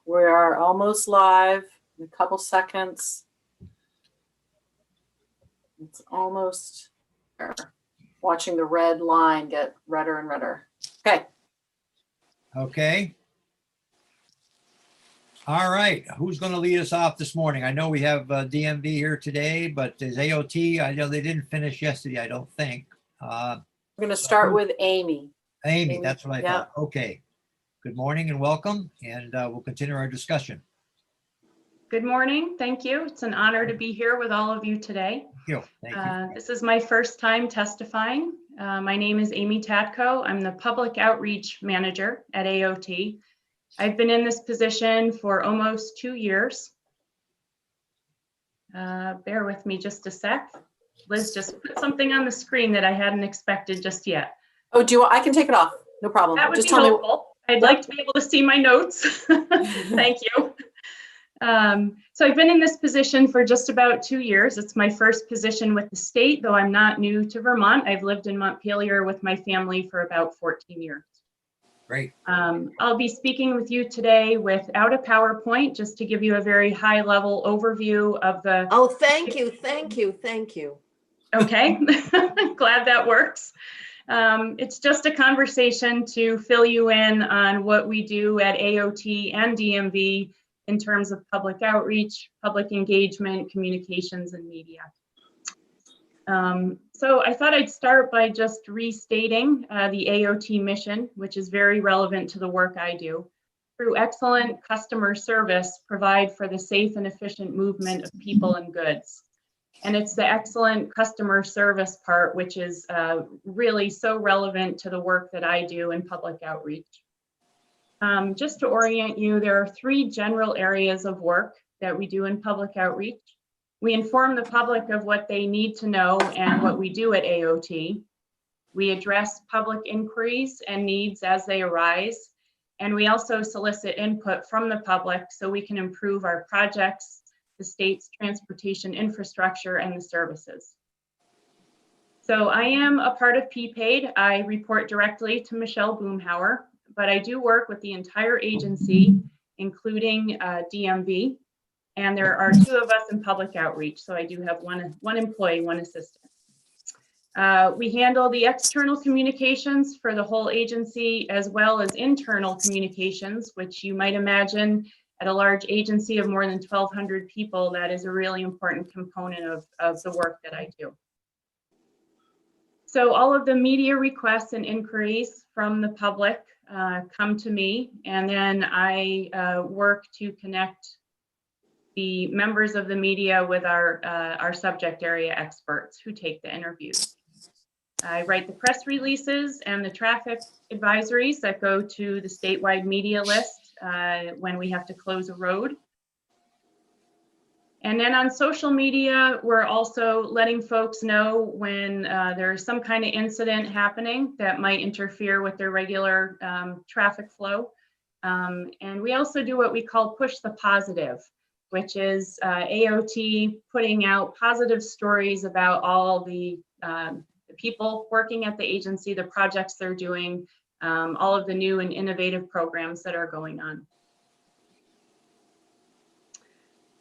We are almost live in a couple seconds. It's almost there. Watching the red line get redder and redder. Okay. Okay. All right. Who's going to lead us off this morning? I know we have DMV here today, but is AOT? I know they didn't finish yesterday, I don't think. We're going to start with Amy. Amy, that's what I Yeah. thought. Okay. Good morning and welcome, and we'll continue our discussion. Good morning. Thank you. It's an honor to be here with all of you today. Thank you. Thank you. This is my first time testifying. My name is Amy Tatko. I'm the Public Outreach Manager at AOT. I've been in this position for almost 2 years. Bear with me just a sec. Liz just put something on the screen that I hadn't expected just yet. Oh, I can take it off. No problem. That would Just be tell helpful. I'd like to be able to see my notes. Thank you. So I've been in this position for just about 2 years. It's my first position with the state, though I'm not new to Vermont. I've lived in Montpelier with my family for about 14 years. Great. I'll be speaking with you today without a PowerPoint, just to give you a very high level overview of the. Oh, thank you, thank you, thank you. Okay, glad that works. It's just a conversation to fill you in on what we do at AOT and DMV in terms of public outreach, public engagement, communications, and media. So I thought I'd start by just restating the AOT mission, which is very relevant to the work I do. Through excellent customer service, provide for the safe and efficient movement of people and goods. And it's the excellent customer service part, which is really so relevant to the work that I do in public outreach. Just to orient you, there are 3 general areas of work that we do in public outreach. We inform the public of what they need to know and what we do at AOT. We address public inquiries and needs as they arise. And we also solicit input from the public so we can improve our projects, the state's transportation infrastructure, and the services. So I am a part of PPAID. I report directly to Michelle Boomhauer, but I do work with the entire agency, including DMV. And there are 2 of us in public outreach. So I do have one employee, 1 assistant. We handle the external communications for the whole agency, as well as internal communications, which you might imagine at a large agency of more than 1,200 people, that is a really important component of the work that I do. So all of the media requests and inquiries from the public come to me, and then I work to connect the members of the media with our subject area experts who take the interviews. I write the press releases and the traffic advisories that go to the statewide media list when we have to close a road. And then on social media, we're also letting folks know when there's some kind of incident happening that might interfere with their regular traffic flow. And we also do what we call push the positive, which is AOT putting out positive stories about all the people working at the agency, the projects they're doing, all of the new and innovative programs that are going on.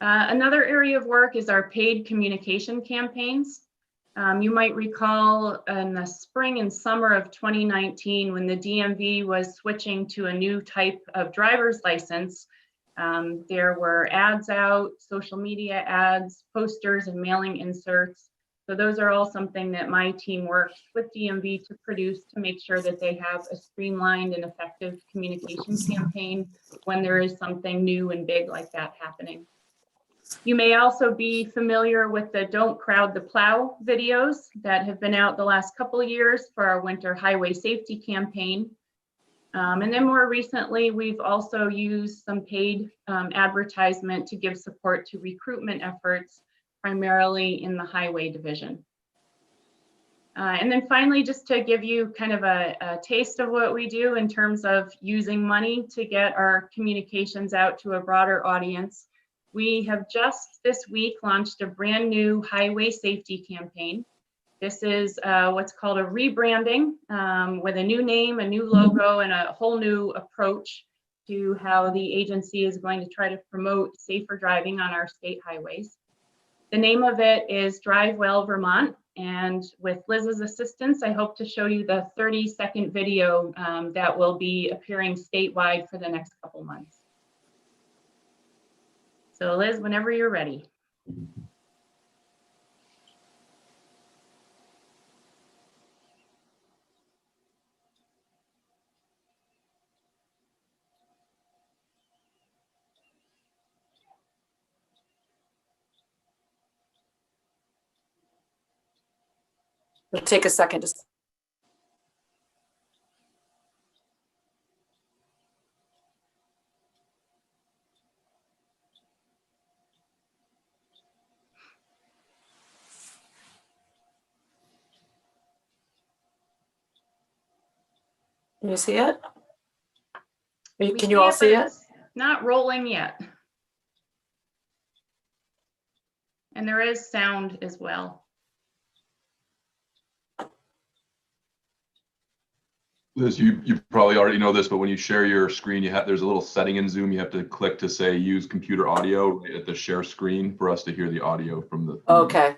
Another area of work is our paid communication campaigns. You might recall in the spring and summer of 2019, when the DMV was switching to a new type of driver's license, there were ads out, social media ads, posters, and mailing inserts. So those are all something that my team works with DMV to produce to make sure that they have a streamlined and effective communication campaign when there is something new and big like that happening. You may also be familiar with the Don't Crowd the Plow videos that have been out the last couple of years for our winter highway safety campaign. And then more recently, we've also used some paid advertisement to give support to recruitment efforts, primarily in the highway division. And then finally, just to give you kind of a taste of what we do in terms of using money to get our communications out to a broader audience, we have just this week launched a brand new highway safety campaign. This is what's called a rebranding with a new name, a new logo, and a whole new approach to how the agency is going to try to promote safer driving on our state highways. The name of it is Drive Well Vermont, and with Liz's assistance, I hope to show you the 30-second video that will be appearing statewide for the next couple months. So Liz, whenever you're ready. It'll take a second. Just can you see it? Can you all see but it? it's not rolling yet. And there is sound as well. Liz, you probably already know this, but when you share your screen, there's a little setting in Zoom. You have to click to say use computer audio right at the share screen for us to hear the audio from the. Okay.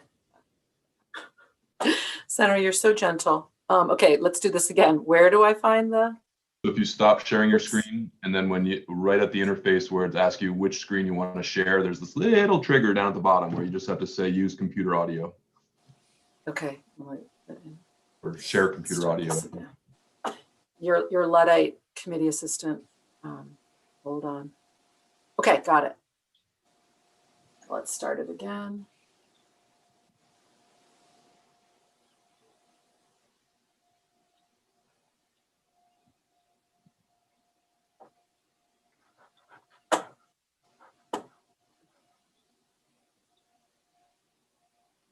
Senator, you're so gentle. Okay, let's do this again. Where do I find the? So if you stop sharing your Oops. screen, and then when you right at the interface where it's asking you which screen you want to share, there's this little trigger down at the bottom where you just have to say use computer audio Okay. or share computer audio. Your Luddite committee assistant. Hold on. Okay, got it. Let's start it again.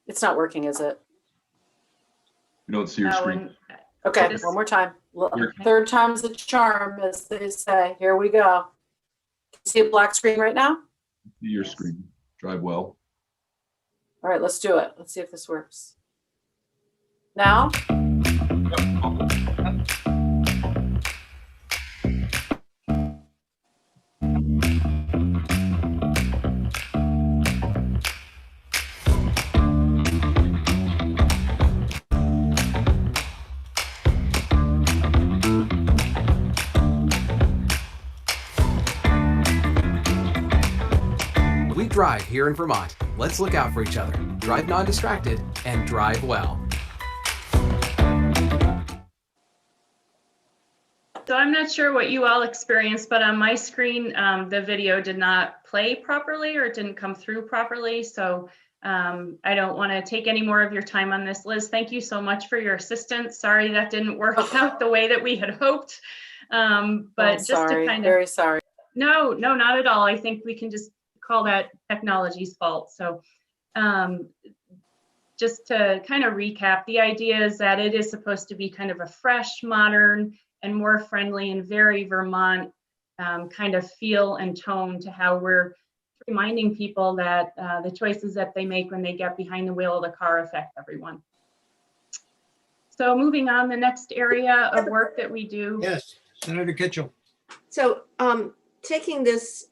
It's not working, is it? You don't see your Oh, screen. and Okay, This- one more time. Here. Third time's a charm, as they say. Here we go. See a black screen right now? See your Yes. screen. Drive well. All right, let's do it. Let's see if this works. Now? We drive here in Vermont. Let's look out for each other. Drive non-distracted and drive well. So I'm not sure what you all experienced, but on my screen, the video did not play properly or it didn't come through properly. So I don't want to take any more of your time on this. Liz, thank you so much for your assistance. Sorry that didn't work out the way that we had hoped. But I'm just sorry, to kind of, very sorry. no, not at all. I think we can just call that technology's fault. So just to kind of recap, the idea is that it is supposed to be kind of a fresh, modern, and more friendly and very Vermont kind of feel and tone to how we're reminding people that the choices that they make when they get behind the wheel of the car affect everyone. So moving on, the next area of work that we do. Yes, Senator Kitchell. So taking this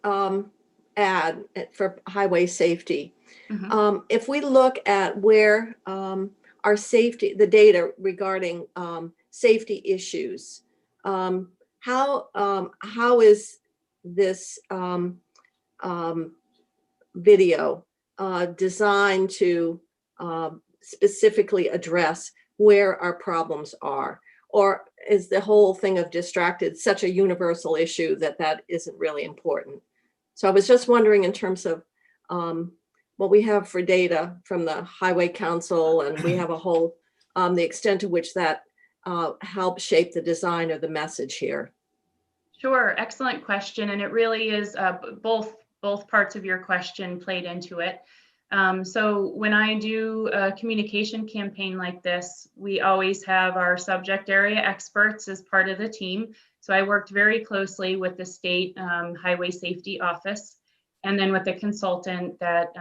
ad for highway safety, Mhm. if we look at where our safety, the data regarding safety issues, how is this video designed to specifically address where our problems are? Or is the whole thing of distracted such a universal issue that that isn't really important? So I was just wondering in terms of what we have for data from the Highway Council, and we have a whole, the extent to which that helps shape the design of the message here. Sure, excellent question. And it really is both parts of your question played into it. So when I do a communication campaign like this, we always have our subject area experts as part of the team. So I worked very closely with the state highway safety office, and then with the consultant that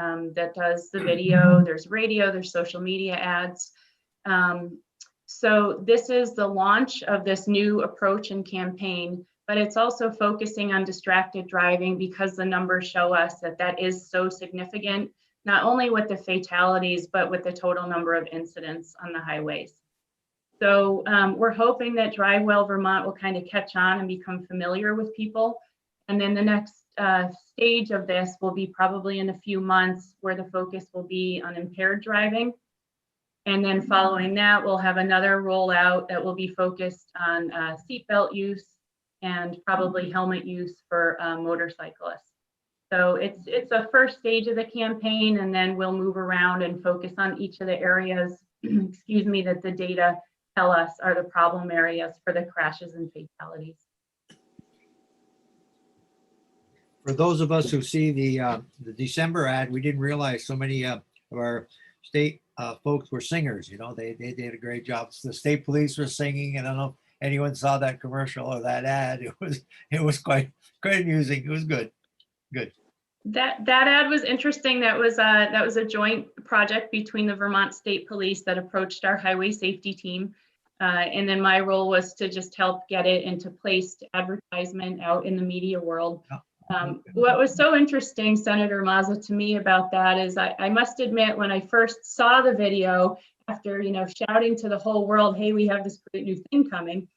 does the video. There's radio, there's social media ads. So this is the launch of this new approach and campaign but it's also focusing on distracted driving because the numbers show us that that is so significant, not only with the fatalities, but with the total number of incidents on the highways. So we're hoping that Drive Well Vermont will kind of catch on and become familiar with people. And then the next stage of this will be probably in a few months, where the focus will be on impaired driving. And then following that, we'll have another rollout that will be focused on seatbelt use and probably helmet use for motorcyclists. So it's a first stage of the campaign, and then we'll move around and focus on each of the areas, excuse me, that the data tell us are the problem areas for the crashes and fatalities. For those of us who see the December ad, we didn't realize so many of our state folks were singers. You know, they did a great job. The state police were singing, and I don't know if anyone saw that commercial or that ad. It was quite amusing. It was good. Good. That ad was interesting. That was a joint project between the Vermont State Police that approached our highway safety team. And then my role was to just help get it into placed advertisement out in the media world. What was so interesting, Senator Mazza, to me about that is I must admit, when I first saw the video, after shouting to the whole world, hey, we have this great new thing coming,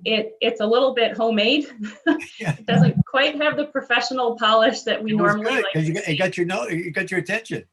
it's a little bit homemade. It doesn't quite have the professional polish that we normally like. Because you got your attention.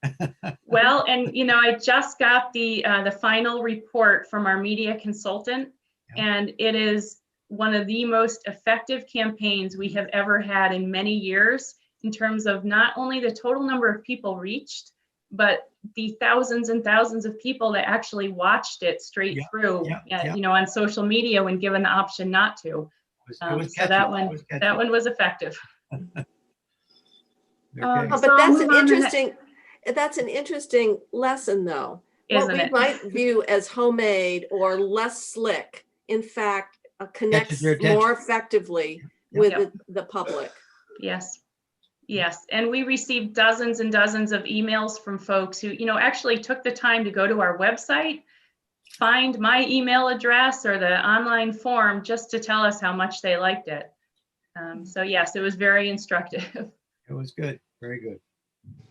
Well, and I just got the final report from our media consultant, and it is one of the most effective campaigns we have ever had in many years, in terms of not only the total number of people reached, but the thousands and thousands of people that actually watched it straight through, on social media when given the option not to. So that one was effective. Okay. But So I'll that's move an on to interesting lesson, though. Isn't What we it? might view as homemade or less slick, in fact, connects your attention. more effectively with the public. Yes. Yes. And we received dozens and dozens of emails from folks who, actually took the time to go to our website, find my email address or the online form just to tell us how much they liked it. So yes, it was very instructive. It was good. Very good.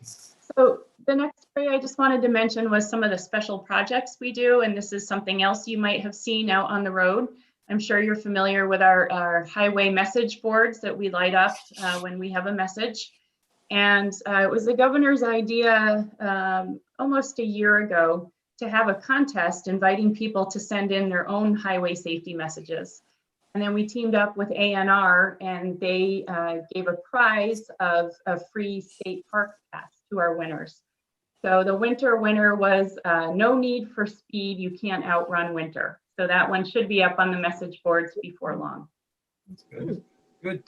So the next area I just wanted to mention was some of the special projects we do. And this is something else you might have seen out on the road. I'm sure you're familiar with our highway message boards that we light up when we have a message. And it was the governor's idea almost a year ago to have a contest inviting people to send in their own highway safety messages. And then we teamed up with ANR, and they gave a prize of a free state park pass to our winners. So the winter winner was no need for speed, you can't outrun winter. So that one should be up on the message boards before long. That's good. Good.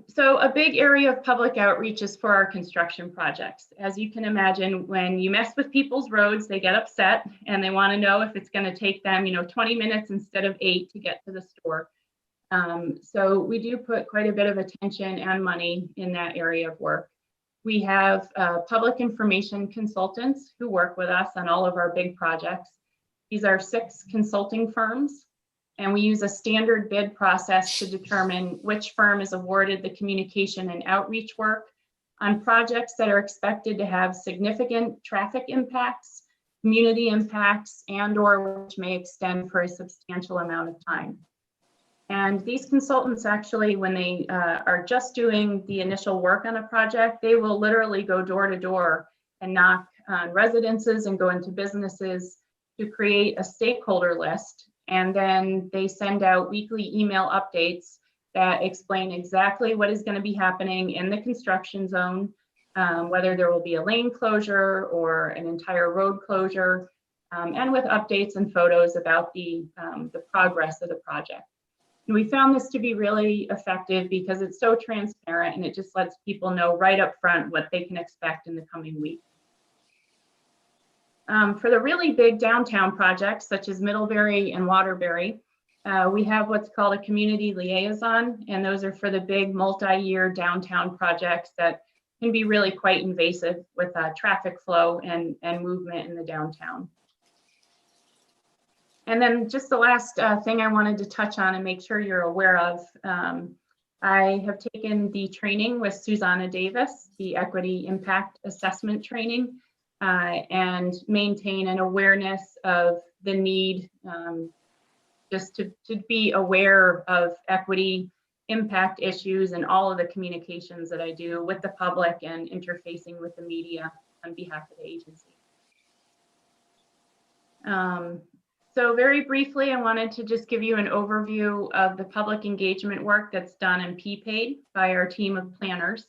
So a big area of public outreach is for our construction projects. As you can imagine, when you mess with people's roads, they get upset and they want to know if it's going to take them, 20 minutes instead of 8 to get to the store. So we do put quite a bit of attention and money in that area of work. We have public information consultants who work with us on all of our big projects. These are 6 consulting firms, and we use a standard bid process to determine which firm is awarded the communication and outreach work on projects that are expected to have significant traffic impacts, community impacts, and/or which may extend for a substantial amount of time. And these consultants actually, when they are just doing the initial work on a project, they will literally go door to door and knock on residences and go into businesses to create a stakeholder list. And then they send out weekly email updates that explain exactly what is going to be happening in the construction zone, whether there will be a lane closure or an entire road closure, and with updates and photos about the progress of the project. And we found this to be really effective because it's so transparent, and it just lets people know right up front what they can expect in the coming week. For the really big downtown projects, such as Middlebury and Waterbury, we have what's called a community liaison, and those are for the big multi-year downtown projects that can be really quite invasive with traffic flow and movement in the downtown. And then just the last thing I wanted to touch on and make sure you're aware of. I have taken the training with Susanna Davis, the Equity Impact Assessment training, and maintain an awareness of the need just to be aware of equity impact issues and all of the communications that I do with the public and interfacing with the media on behalf of the agency. So very briefly, I wanted to just give you an overview of the public engagement work that's done in PPAID by our team of planners.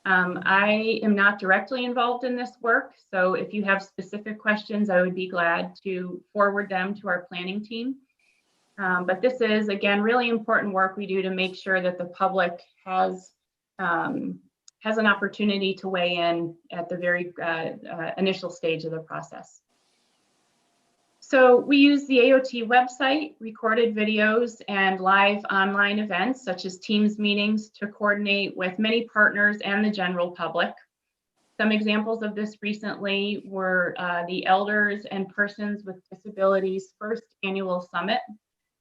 I am not directly involved in this work, so if you have specific questions, I would be glad to forward them to our planning team. But this is, again, really important work we do to make sure that the public has an opportunity to weigh in at the very initial stage of the process. So we use the AOT website, recorded videos, and live online events such as Teams meetings to coordinate with many partners and the general public. Some examples of this recently were the Elders and Persons with Disabilities First Annual Summit.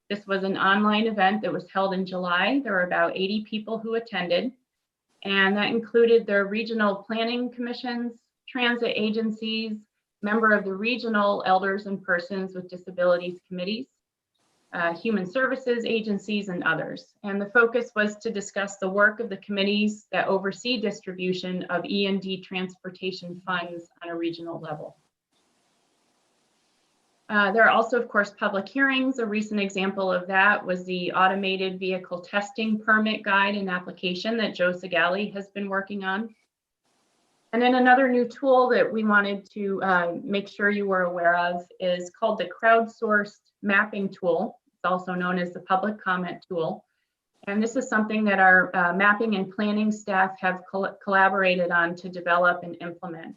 This was an online event that was held in July. There were about 80 people who attended, and that included the regional planning commissions, transit agencies, member of the regional Elders and Persons with Disabilities committees, human services agencies, and others. And the focus was to discuss the work of the committees that oversee distribution of E&D transportation funds on a regional level. There are also, of course, public hearings. A recent example of that was the automated vehicle testing permit guide and application that Joe Segali has been working on. And then another new tool that we wanted to make sure you were aware of is called the crowdsourced mapping tool. It's also known as the public comment tool. And this is something that our mapping and planning staff have collaborated on to develop and implement.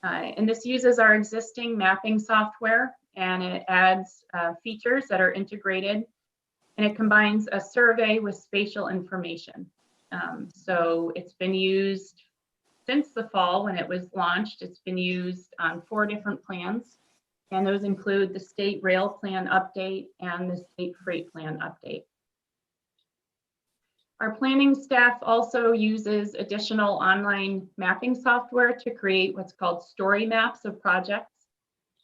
And this uses our existing mapping software, and it adds features that are integrated, and it combines a survey with spatial information. So it's been used since the fall when it was launched. It's been used on 4 different plans, and those include the state rail plan update and the state freight plan update. Our planning staff also uses additional online mapping software to create what's called story maps of projects.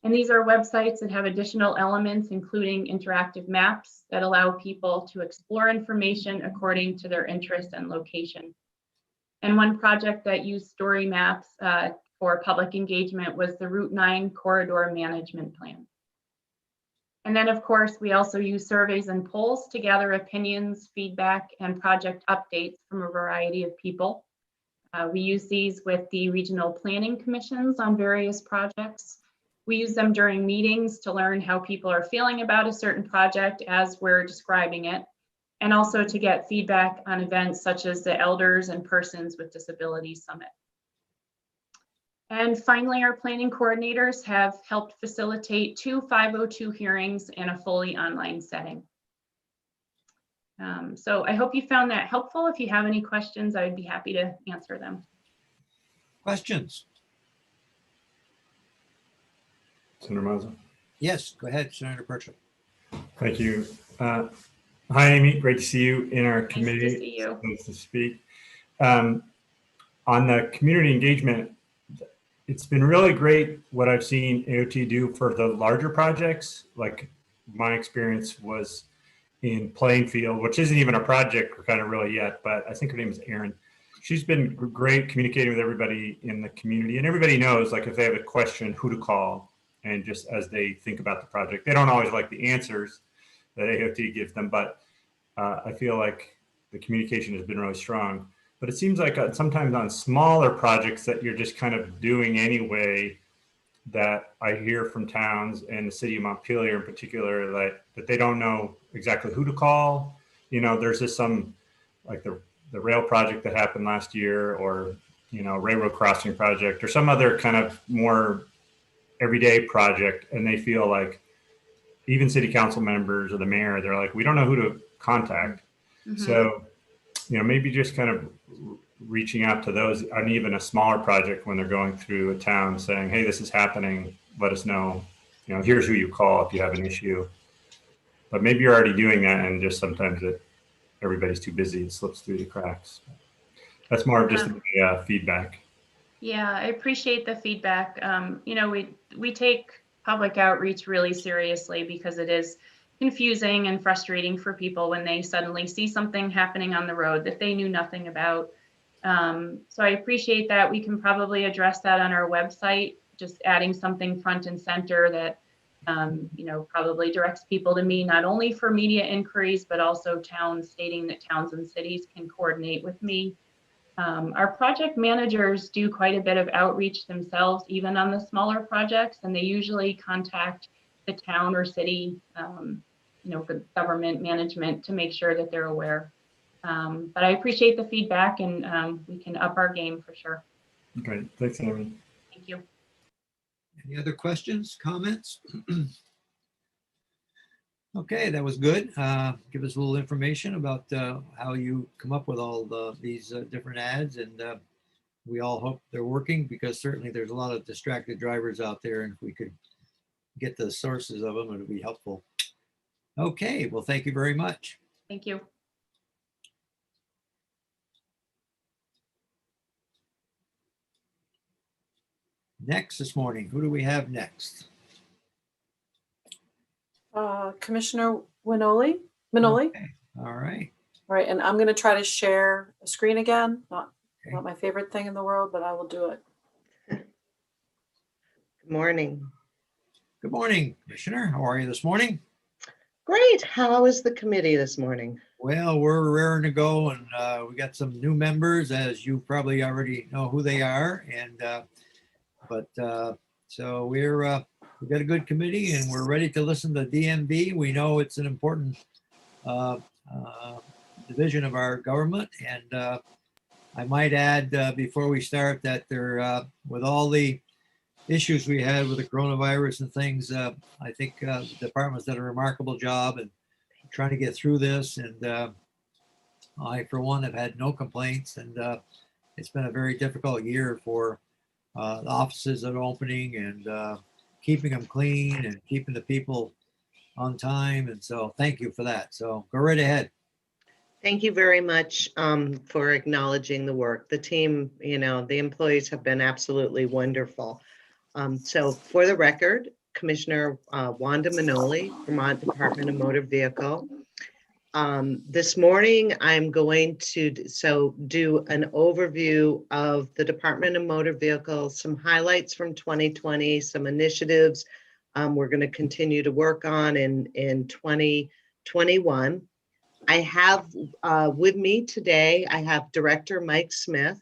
And these are websites that have additional elements, including interactive maps that allow people to explore information according to their interest and location. And one project that used story maps for public engagement was the Route 9 Corridor Management Plan. And then, of course, we also use surveys and polls to gather opinions, feedback, and project updates from a variety of people. We use these with the regional planning commissions on various projects. We use them during meetings to learn how people are feeling about a certain project as we're describing it, and also to get feedback on events such as the Elders and Persons with Disabilities Summit. And finally, our planning coordinators have helped facilitate 2 502 hearings in a fully online setting. So I hope you found that helpful. If you have any questions, I'd be happy to answer them. Questions? Senator Mazza. Yes, go ahead, Senator Burchett. Thank you. Hi, Amy. Great to see you in our committee. Nice to see you. Nice to speak. On the community engagement, it's been really great what I've seen AOT do for the larger projects. Like my experience was in Plainfield, which isn't even a project kind of really yet, but I think her name is Erin. She's been great communicating with everybody in the community, and everybody knows, like, if they have a question, who to call, and just as they think about the project. They don't always like the answers that AOT gives them, but I feel like the communication has been really strong. But it seems like sometimes on smaller projects that you're just kind of doing anyway, that I hear from towns and the city of Montpelier in particular, that they don't know exactly who to call. You know, there's just some, like the rail project that happened last year, or, you know, railroad crossing project, or some other kind of more everyday project. And they feel like even city council members or the mayor, they're like, we don't know who to contact. Mm-hmm. So, you know, maybe just kind of reaching out to those on even a smaller project when they're going through a town saying, hey, this is happening, let us know. here's who you call if you have an issue. But maybe you're already doing that, and just sometimes everybody's too busy, it slips through the cracks. That's more of just feedback. Yeah, I appreciate the feedback. We take public outreach really seriously because it is confusing and frustrating for people when they suddenly see something happening on the road that they knew nothing about. So I appreciate that. We can probably address that on our website, just adding something front and center that probably directs people to me, not only for media inquiries, but also towns, stating that towns and cities can coordinate with me. Our project managers do quite a bit of outreach themselves, even on the smaller projects, and they usually contact the town or city, government management to make sure that they're aware. But I appreciate the feedback, and we can up our game for sure. Great, thanks, Amy. Thank you. Any other questions, comments? Okay, that was good. Give us a little information about how you come up with all these different ads, and we all hope they're working, because certainly there's a lot of distracted drivers out there, and if we could get the sources of them, it would be helpful. Okay, well, thank you very much. Thank you. Next this morning, who do we have next? Commissioner Manoli. Okay, all right. All right, and I'm going to try to share a screen again. Not Okay. my favorite thing in the world, but I will do it. Good morning. Good morning, Commissioner. How are you this morning? Great. How is the committee this morning? Well, we're raring to go, and we got some new members, as you probably already know who they are. And so we've got a good committee, and we're ready to listen to DMV. We know it's an important division of our government, and I might add before we start that with all the issues we had with the coronavirus and things, I think the department's done a remarkable job in trying to get through this. And I, for one, have had no complaints, and it's been a very difficult year for the offices that are opening, and keeping them clean and keeping the people on time. And so thank you for that. So go right ahead. Thank you very much for acknowledging the work. The team, the employees have been absolutely wonderful. So for the record, Commissioner Wanda Manoli, Vermont Department of Motor Vehicle. This morning, I'm going to do an overview of the Department of Motor Vehicle, some highlights from 2020, some initiatives we're going to continue to work on in 2021. I have with me today, I have Director Mike Smith.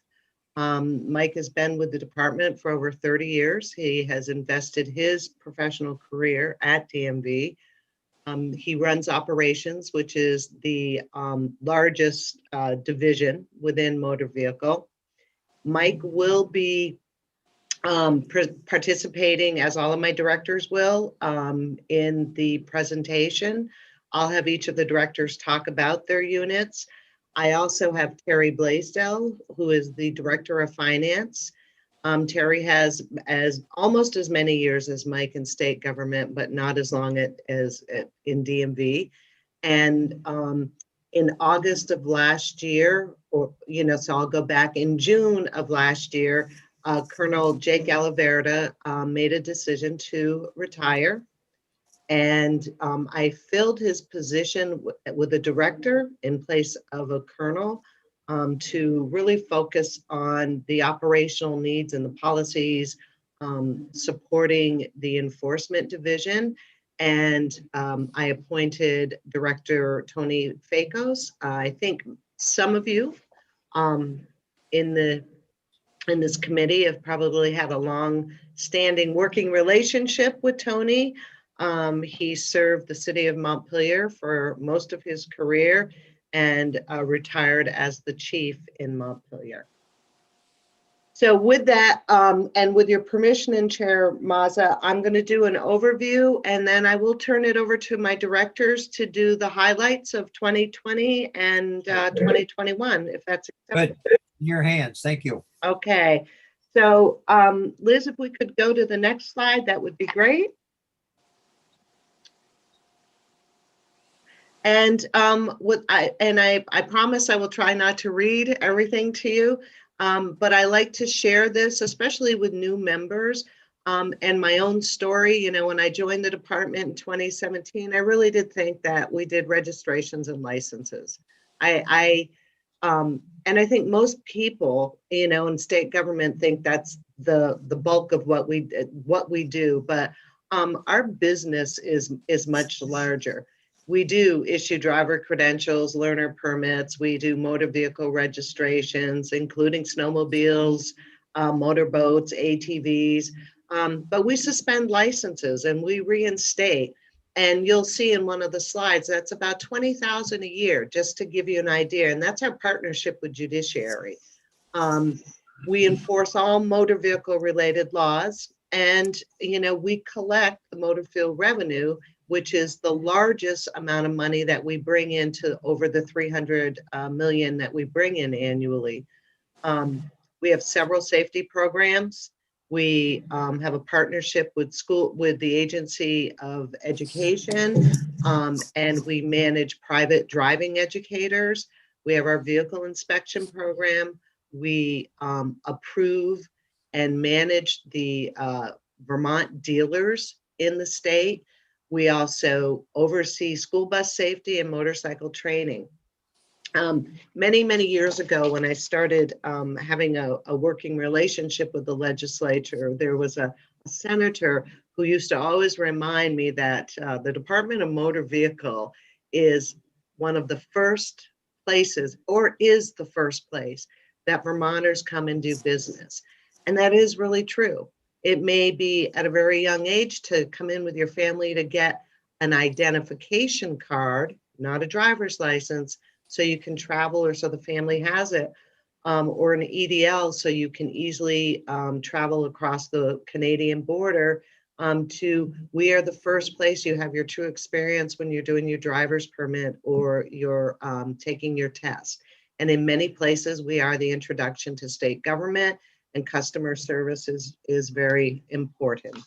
Mike has been with the department for over 30 years. He has invested his professional career at DMV. He runs operations, which is the largest division within motor vehicle. Mike will be participating, as all of my directors will, in the presentation. I'll have each of the directors talk about their units. I also have Terry Blaisdell, who is the Director of Finance. Terry has almost as many years as Mike in state government, but not as long as in DMV. And in August of last year, so I'll go back in June of last year, Colonel Jake Alaverda made a decision to retire. And I filled his position with a director in place of a colonel to really focus on the operational needs and the policies supporting the enforcement division. And I appointed Director Tony Fakos. I think some of you in this committee have probably had a long-standing working relationship with Tony. He served the city of Montpelier for most of his career and retired as the chief in Montpelier. So with that, and with your permission and Chair Mazza, I'm going to do an overview, and then I will turn it over to my directors to do the highlights of 2020 and 2021, if that's acceptable. Good. In your hands. Thank you. Okay. So Liz, if we could go to the next slide, that would be great. And I promise I will try not to read everything to you, but I like to share this, especially with new members. And my own story, you know, when I joined the department in 2017, I really did think that we did registrations and licenses. And I think most people, you know, in state government think that's the bulk of what we do, but our business is much larger. We do issue driver credentials, learner permits. We do motor vehicle registrations, including snowmobiles, motorboats, ATVs. But we suspend licenses and we reinstate. And you'll see in one of the slides, that's about 20,000 a year, just to give you an idea. And that's our partnership with Judiciary. We enforce all motor vehicle related laws. And, you know, we collect the motor fuel revenue, which is the largest amount of money that we bring into over the 300 million that we bring in annually. We have several safety programs. We have a partnership with the Agency of Education, and we manage private driving educators. We have our vehicle inspection program. We approve and manage the Vermont dealers in the state. We also oversee school bus safety and motorcycle training. Many, many years ago, when I started having a working relationship with the legislature, there was a senator who used to always remind me that the Department of Motor Vehicle is one of the first places, or is the first place, that Vermonters come and do business. And that is really true. It may be at a very young age to come in with your family to get an identification card, not a driver's license, so you can travel, or so the family has it, or an EDL so you can easily travel across the Canadian border, to we are the first place you have your true experience when you're doing your driver's permit or you're taking your test. And in many places, we are the introduction to state government, and customer service is very important.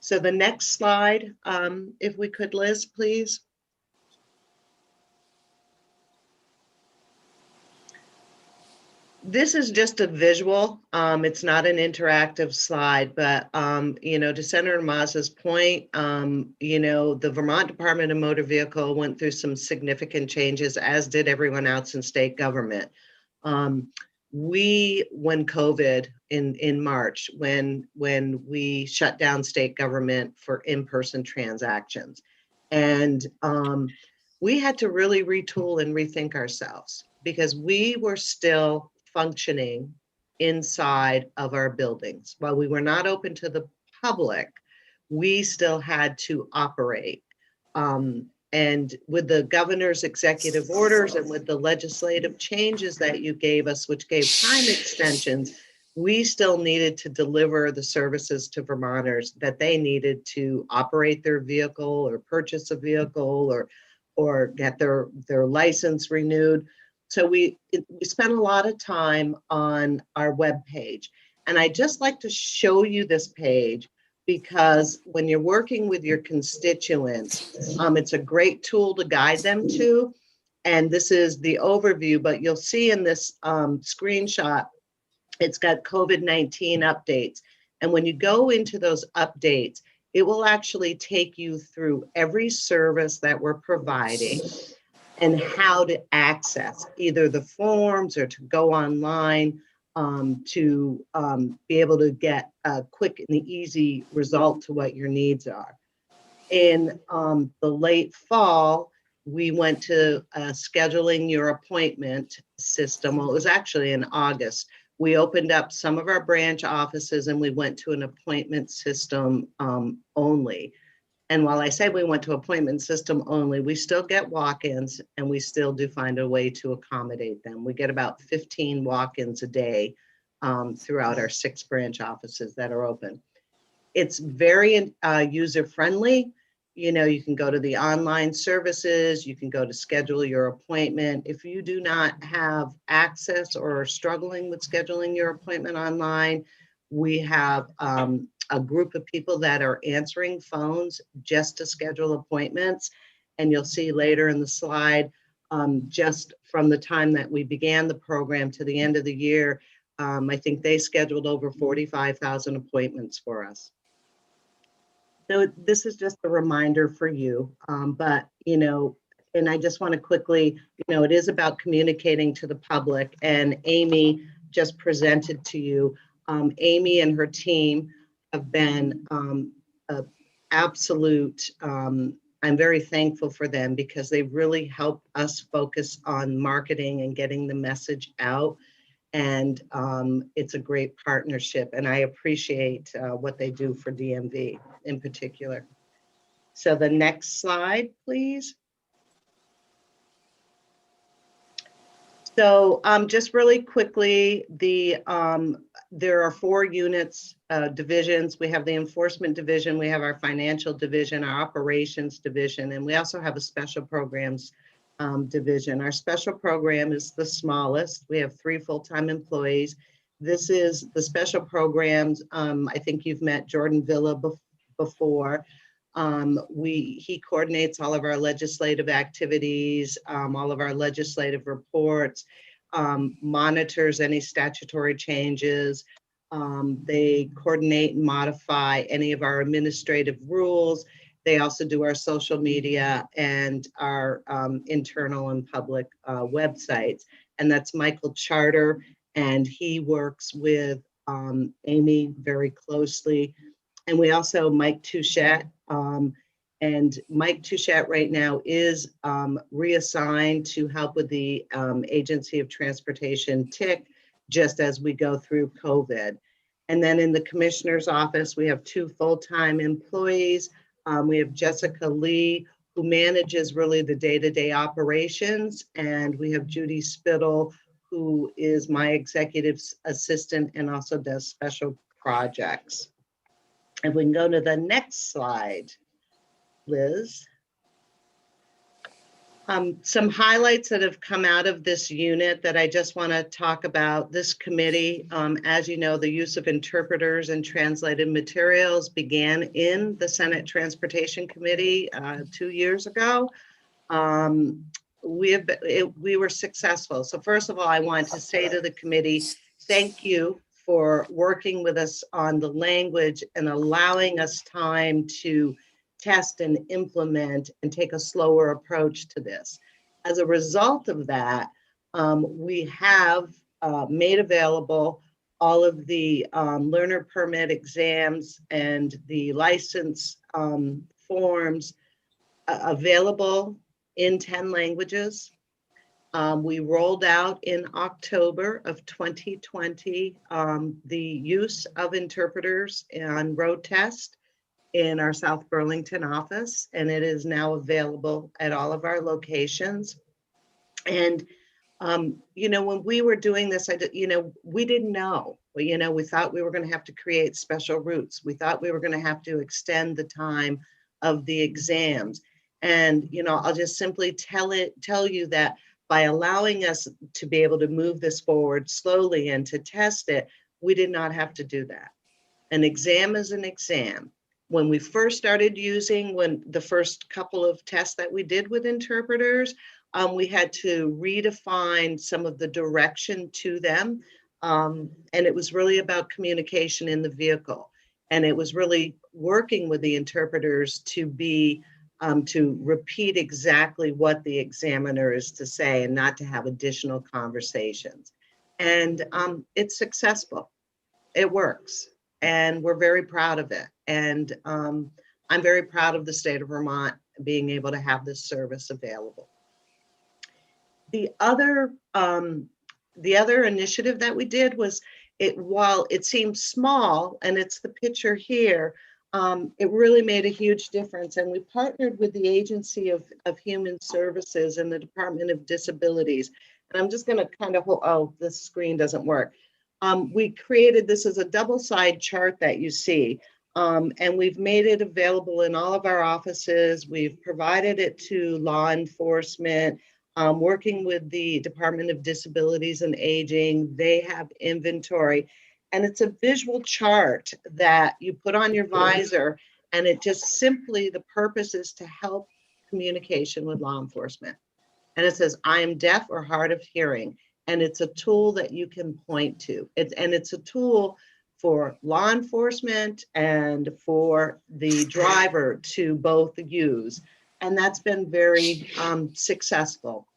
So the next slide, if we could, Liz, please. This is just a visual. It's not an interactive slide, but you know, to Senator Mazza's point, you know, the Vermont Department of Motor Vehicle went through some significant changes, as did everyone else in state government. When COVID in March, when we shut down state government for in-person transactions, and we had to really retool and rethink ourselves, because we were still functioning inside of our buildings. While we were not open to the public, we still had to operate. And with the governor's executive orders and with the legislative changes that you gave us, which gave time extensions, we still needed to deliver the services to Vermonters that they needed to operate their vehicle or purchase a vehicle or get their license renewed. So we spent a lot of time on our webpage. And I just like to show you this page, because when you're working with your constituents, it's a great tool to guide them to. And this is the overview, but you'll see in this screenshot, it's got COVID-19 updates. And when you go into those updates, it will actually take you through every service that we're providing and how to access either the forms or to go online to be able to get a quick and easy result to what your needs are. In the late fall, we went to a scheduling your appointment system. Well, it was actually in August. We opened up some of our branch offices and we went to an appointment system only. And while I say we went to appointment system only, we still get walk-ins and we still do find a way to accommodate them. We get about 15 walk-ins a day throughout our 6 branch offices that are open. It's very user-friendly. You know, you can go to the online services, you can go to schedule your appointment. If you do not have access or are struggling with scheduling your appointment online, we have a group of people that are answering phones just to schedule appointments. And you'll see later in the slide, just from the time that we began the program to the end of the year, I think they scheduled over 45,000 appointments for us. So this is just a reminder for you, but, you know, and I just want to quickly, you know, it is about communicating to the public, and Amy just presented to you. Amy and her team have been absolute, I'm very thankful for them because they really help us focus on marketing and getting the message out. And it's a great partnership, and I appreciate what they do for DMV in particular. So the next slide, please. So just really quickly, there are 4 units, divisions. We have the enforcement division, we have our financial division, our operations division, and we also have a special programs division. Our special program is the smallest. We have 3 full-time employees. This is the special programs. I think you've met Jordan Villa before. He coordinates all of our legislative activities, all of our legislative reports, monitors any statutory changes. They coordinate and modify any of our administrative rules. They also do our social media and our internal and public websites. And that's Michael Charter, and he works with Amy very closely. And we also, Mike Touchette, and Mike Touchette right now is reassigned to help with the Agency of Transportation TIC, just as we go through COVID. And then in the Commissioner's office, we have 2 full-time employees. We have Jessica Lee, who manages really the day-to-day operations. And we have Judy Spittle, who is my executive assistant and also does special projects. And we can go to the next slide, Liz. Some highlights that have come out of this unit that I just want to talk about. This committee, as you know, the use of interpreters and translated materials began in the Senate Transportation Committee 2 years ago. We were successful. So first of all, I want to say to the committee, thank you for working with us on the language and allowing us time to test and implement and take a slower approach to this. As a result of that, we have made available all of the learner permit exams and the license forms available in 10 languages. We rolled out in October of 2020 the use of interpreters on road test in our South Burlington office, and it is now available at all of our locations. And, you know, when we were doing this, we didn't know. We thought we were going to have to create special routes. We thought we were going to have to extend the time of the exams. And, you know, I'll just simply tell you that by allowing us to be able to move this forward slowly and to test it, we did not have to do that. An exam is an exam. When we first started using, when the first couple of tests that we did with interpreters, we had to redefine some of the direction to them. And it was really about communication in the vehicle. And it was really working with the interpreters to be to repeat exactly what the examiner is to say and not to have additional conversations. And it's successful. It works. And we're very proud of it. And I'm very proud of the state of Vermont being able to have this service available. The other initiative that we did was, while it seems small, and it's the picture here, it really made a huge difference. And we partnered with the Agency of Human Services and the Department of Disabilities. And I'm just going to kind of hold, oh, this screen doesn't work. We created, this is a double-side chart that you see, and we've made it available in all of our offices. We've provided it to law enforcement, working with the Department of Disabilities and Aging. They have inventory, and it's a visual chart that you put on your visor, and it just simply, the purpose is to help communication with law enforcement. And it says, I am deaf or hard of hearing. And it's a tool that you can point to. It's a tool for law enforcement and for the driver to both use. And that's been very successful.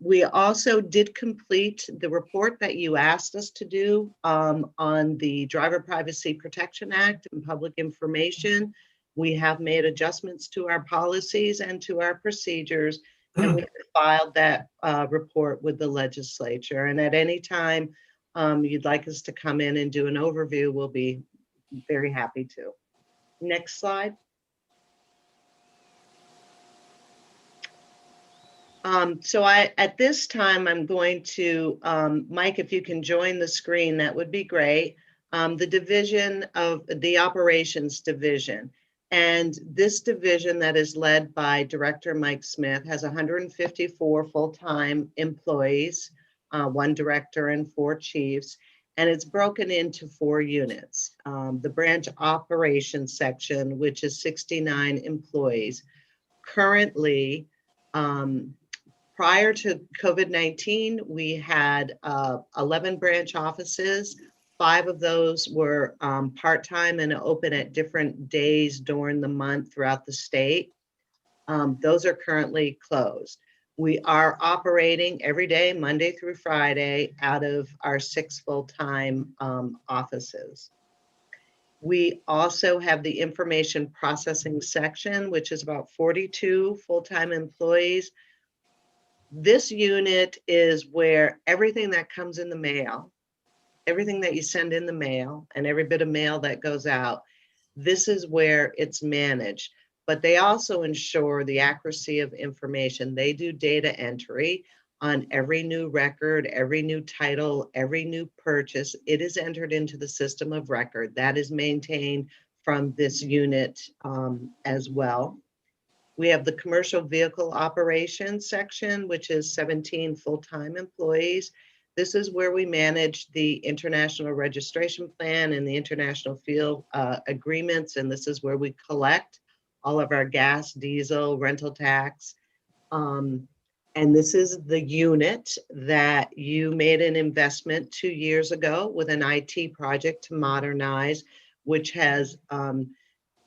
We also did complete the report that you asked us to do on the Driver Privacy Protection Act and public information. We have made adjustments to our policies and to our procedures, and we have filed that report with the legislature. And at any time you'd like us to come in and do an overview, we'll be very happy to. Next slide. So at this time, I'm going to, Mike, if you can join the screen, that would be great. The division of the operations division. And this division that is led by Director Mike Smith has 154 full-time employees, 1 director and 4 chiefs, and it's broken into 4 units. The branch operations section, which is 69 employees. Currently, prior to COVID-19, we had 11 branch offices. 5 of those were part-time and open at different days during the month throughout the state. Those are currently closed. We are operating every day, Monday through Friday, out of our 6 full-time offices. We also have the information processing section, which is about 42 full-time employees. This unit is where everything that comes in the mail, everything that you send in the mail, and every bit of mail that goes out, this is where it's managed. But they also ensure the accuracy of information. They do data entry on every new record, every new title, every new purchase. It is entered into the system of record. That is maintained from this unit as well. We have the commercial vehicle operations section, which is 17 full-time employees. This is where we manage the international registration plan and the international field agreements. And this is where we collect all of our gas, diesel, rental tax. And this is the unit that you made an investment 2 years ago with an IT project to modernize, which has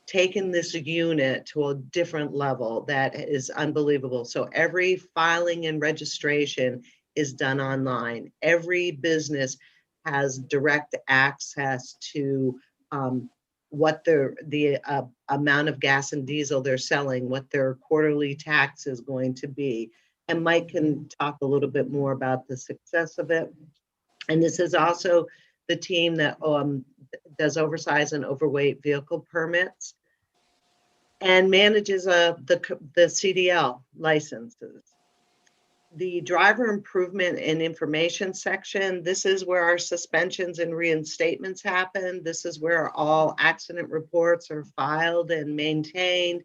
taken this unit to a different level that is unbelievable. So every filing and registration is done online. Every business has direct access to what the amount of gas and diesel they're selling, what their quarterly tax is going to be. And Mike can talk a little bit more about the success of it. And this is also the team that does oversized and overweight vehicle permits and manages the CDL licenses. The driver improvement and information section, this is where our suspensions and reinstatements happen. This is where all accident reports are filed and maintained.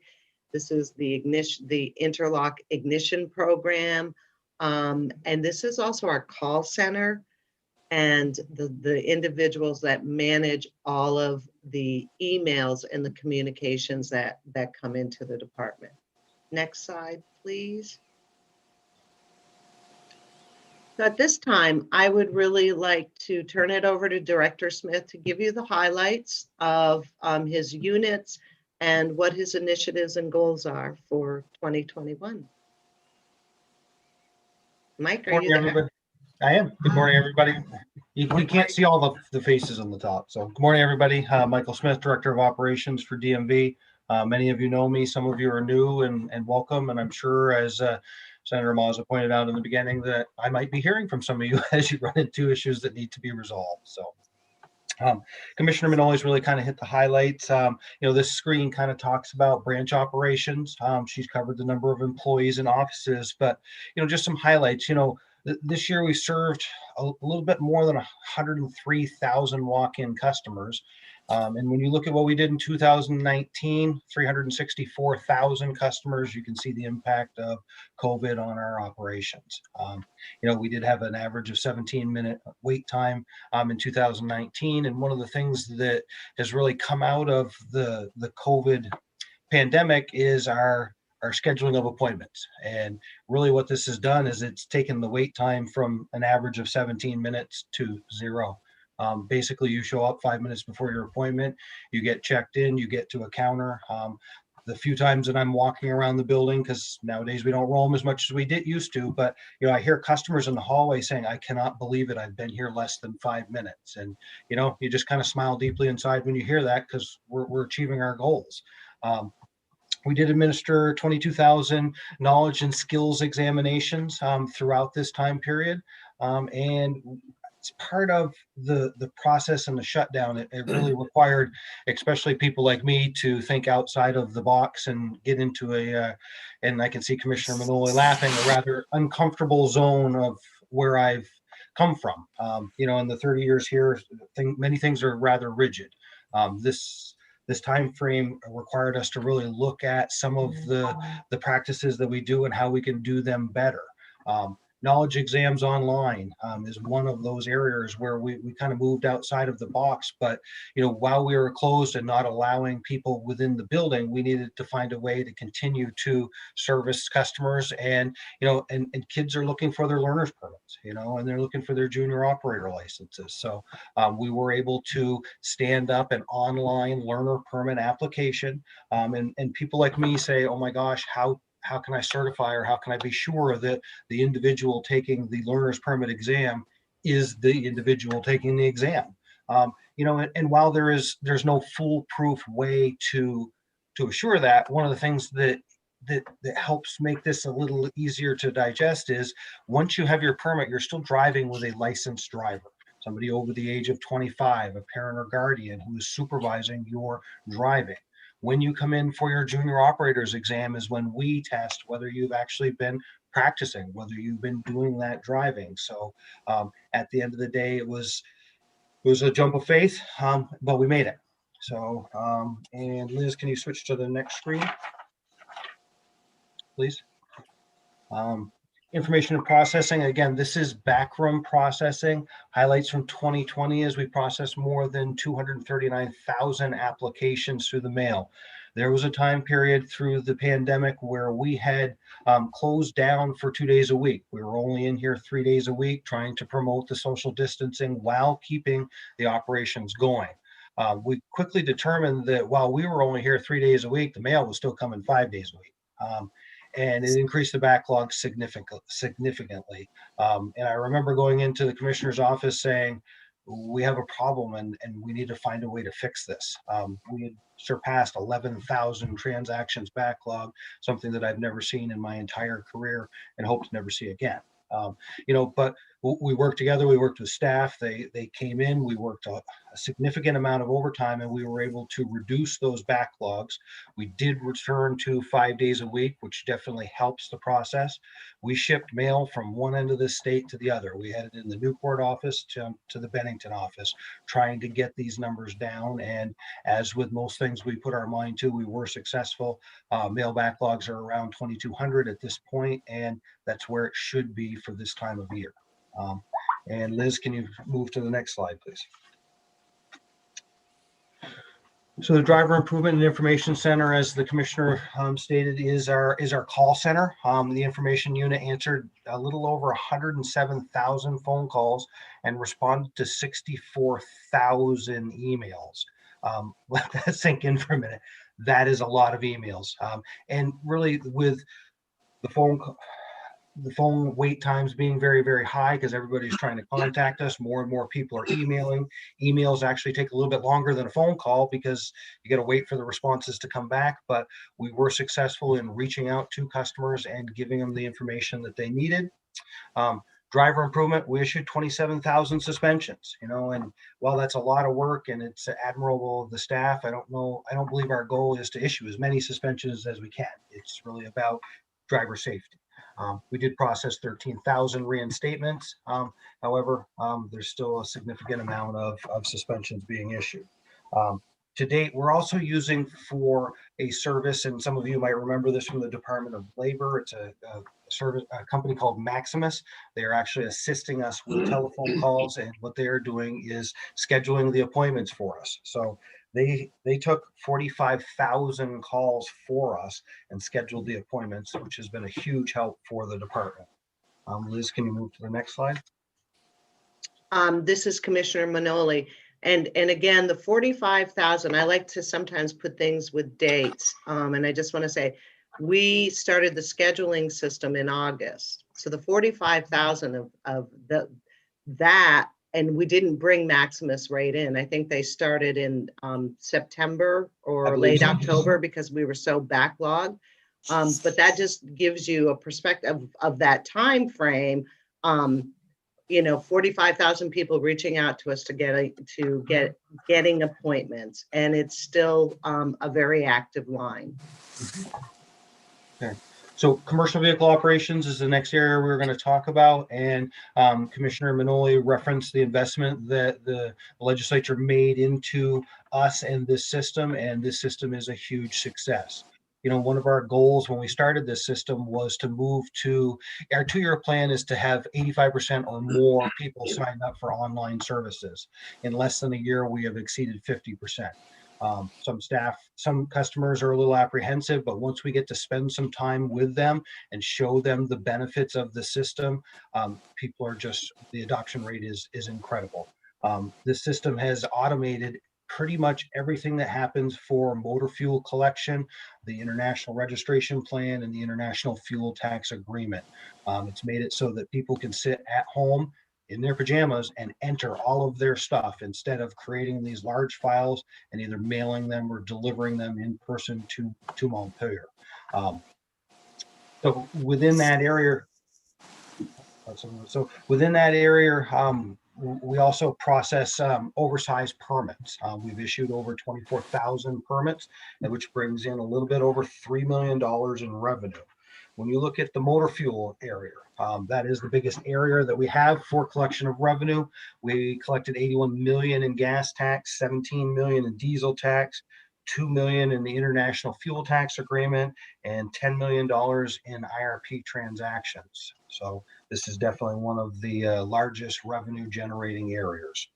This is the interlock ignition program. And this is also our call center and the individuals that manage all of the emails and the communications that come into the department. Next slide, please. So at this time, I would really like to turn it over to Director Smith to give you the highlights of his units and what his initiatives and goals are for 2021. Mike, are you there? I am. Good morning, everybody. You can't see all the faces on the top. So good morning, everybody. Michael Smith, Director of Operations for DMV. Many of you know me. Some of you are new and welcome. And I'm sure, as Senator Mazza pointed out in the beginning, that I might be hearing from some of you as you run into issues that need to be resolved. So Commissioner Manoli's really kind of hit the highlights. This screen kind of talks about branch operations. She's covered the number of employees and offices, but, just some highlights. This year we served a little bit more than 103,000 walk-in customers. And when you look at what we did in 2019, 364,000 customers, you can see the impact of COVID on our operations. We did have an average of 17-minute wait time in 2019. And one of the things that has really come out of the COVID pandemic is our scheduling of appointments. And really what this has done is it's taken the wait time from an average of 17 minutes to 0. Basically, you show up 5 minutes before your appointment, you get checked in, you get to a counter. The few times that I'm walking around the building, because nowadays we don't roam as much as we used to, but I hear customers in the hallway saying, I cannot believe it, I've been here less than 5 minutes. And you just kind of smile deeply inside when you hear that, because we're achieving our goals. We did administer 22,000 knowledge and skills examinations throughout this time period. And it's part of the process and the shutdown. It really required, especially people like me, to think outside of the box and get into and I can see Commissioner Manoli laughing, a rather uncomfortable zone of where I've come from. In the 30 years here, many things are rather rigid. This time frame required us to really look at some of the practices that we do and how we can do them better. Knowledge exams online is one of those areas where we kind of moved outside of the box. But while we were closed and not allowing people within the building, we needed to find a way to continue to service customers. And and kids are looking for their learner's permits, and they're looking for their junior operator licenses. So we were able to stand up an online learner permit application. And people like me say, oh my gosh, how can I certify, or how can I be sure that the individual taking the learner's permit exam is the individual taking the exam? And while there's no foolproof way to assure that, one of the things that helps make this a little easier to digest is once you have your permit, you're still driving with a licensed driver, somebody over the age of 25, a parent or guardian who is supervising your driving. When you come in for your junior operator's exam is when we test whether you've actually been practicing, whether you've been doing that driving. So at the end of the day, it was a jump of faith, but we made it. So, and Liz, can you switch to the next screen, please? Information and processing. Again, this is backroom processing. Highlights from 2020 is we processed more than 239,000 applications through the mail. There was a time period through the pandemic where we had closed down for 2 days a week. We were only in here 3 days a week trying to promote the social distancing while keeping the operations going. We quickly determined that while we were only here 3 days a week, the mail was still coming 5 days a week. And it increased the backlog significantly. And I remember going into the commissioner's office saying, we have a problem and we need to find a way to fix this. We had surpassed 11,000 transactions backlog, something that I've never seen in my entire career and hope to never see again. But we worked together, we worked with staff, they came in, we worked a significant amount of overtime, and we were able to reduce those backlogs. We did return to 5 days a week, which definitely helps the process. We shipped mail from one end of the state to the other. We had it in the Newport office to the Bennington office, trying to get these numbers down. And as with most things we put our mind to, we were successful. Mail backlogs are around 2,200 at this point, and that's where it should be for this time of year. And Liz, can you move to the next slide, please? So the Driver Improvement and Information Center, as the commissioner stated, is our call center. The information unit answered a little over 107,000 phone calls and responded to 64,000 emails. Let that sink in for a minute. That is a lot of emails. And really, with the phone wait times being very, very high because everybody's trying to contact us. More and more people are emailing. Emails actually take a little bit longer than a phone call because you got to wait for the responses to come back. But we were successful in reaching out to customers and giving them the information that they needed. Driver improvement, we issued 27,000 suspensions, and while that's a lot of work and it's admirable of the staff, I don't believe our goal is to issue as many suspensions as we can. It's really about driver safety. We did process 13,000 reinstatements. However, there's still a significant amount of suspensions being issued. To date, we're also using for a service, and some of you might remember this from the Department of Labor. It's a company called Maximus. They are actually assisting us with telephone calls, and what they are doing is scheduling the appointments for us. So They took 45,000 calls for us and scheduled the appointments, which has been a huge help for the department. Liz, can you move to the next slide? This is Commissioner Manoli. And again, the 45,000, I like to sometimes put things with dates. And I just want to say, we started the scheduling system in August. So the 45,000 of that, and we didn't bring Maximus right in. I think they started in September or late October because we were so backlogged. But that just gives you a perspective of that time frame. 45,000 people reaching out to us getting appointments, and it's still a very active line. Okay. So commercial vehicle operations is the next area we're going to talk about, and Commissioner Manoli referenced the investment that the legislature made into us and this system, and this system is a huge success. One of our goals when we started this system was to move to our 2-year plan is to have 85% or more people sign up for online services. In less than a year, we have exceeded 50%. Some customers are a little apprehensive, but once we get to spend some time with them and show them the benefits of the system, people are the adoption rate is incredible. This system has automated pretty much everything that happens for motor fuel collection, the international registration plan, and the international fuel tax agreement. It's made it so that people can sit at home in their pajamas and enter all of their stuff instead of creating these large files and either mailing them or delivering them in person to Montpelier. So within that area, we also process oversized permits. We've issued over 24,000 permits, which brings in a little bit over $3 million in revenue. When you look at the motor fuel area, that is the biggest area that we have for collection of revenue. We collected 81 million in gas tax, 17 million in diesel tax, 2 million in the international fuel tax agreement, and $10 million in IRP transactions. So this is definitely one of the largest revenue generating areas.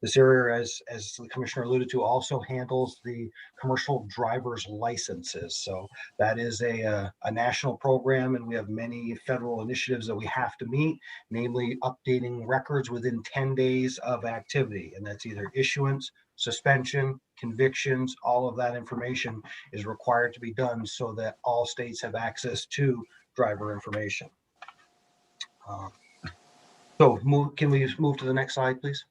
This area, as the commissioner alluded to, also handles the commercial driver's licenses. So that is a national program, and we have many federal initiatives that we have to meet, namely updating records within 10 days of activity. And that's either issuance, suspension, convictions, all of that information is required to be done so that all states have access to driver information. Can we move to the next slide, please?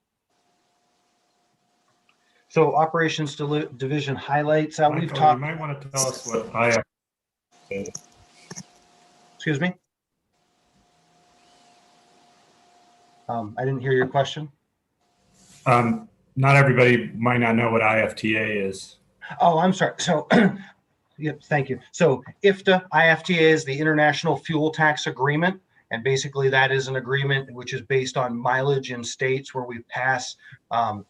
So operations division highlights. Michael, you might want to tell us what IFTA is. Excuse me? I didn't hear your question. Not everybody might not know what IFTA is. Oh, I'm sorry. So, yep, thank you. So IFTA is the International Fuel Tax Agreement. And basically that is an agreement which is based on mileage in states where we pass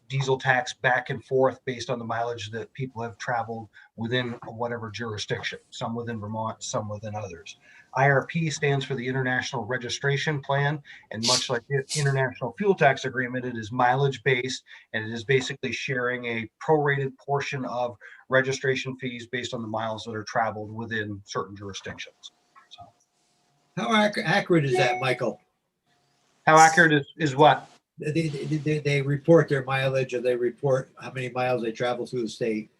diesel tax back and forth based on the mileage that people have traveled within whatever jurisdiction, some within Vermont, some within others. IRP stands for the International Registration Plan, and much like the International Fuel Tax Agreement, it is mileage based, and it is basically sharing a prorated portion of registration fees based on the miles that are traveled within certain jurisdictions. So, How accurate is that, Michael? how accurate is what? They report their mileage, or they report how many miles they travel through the state.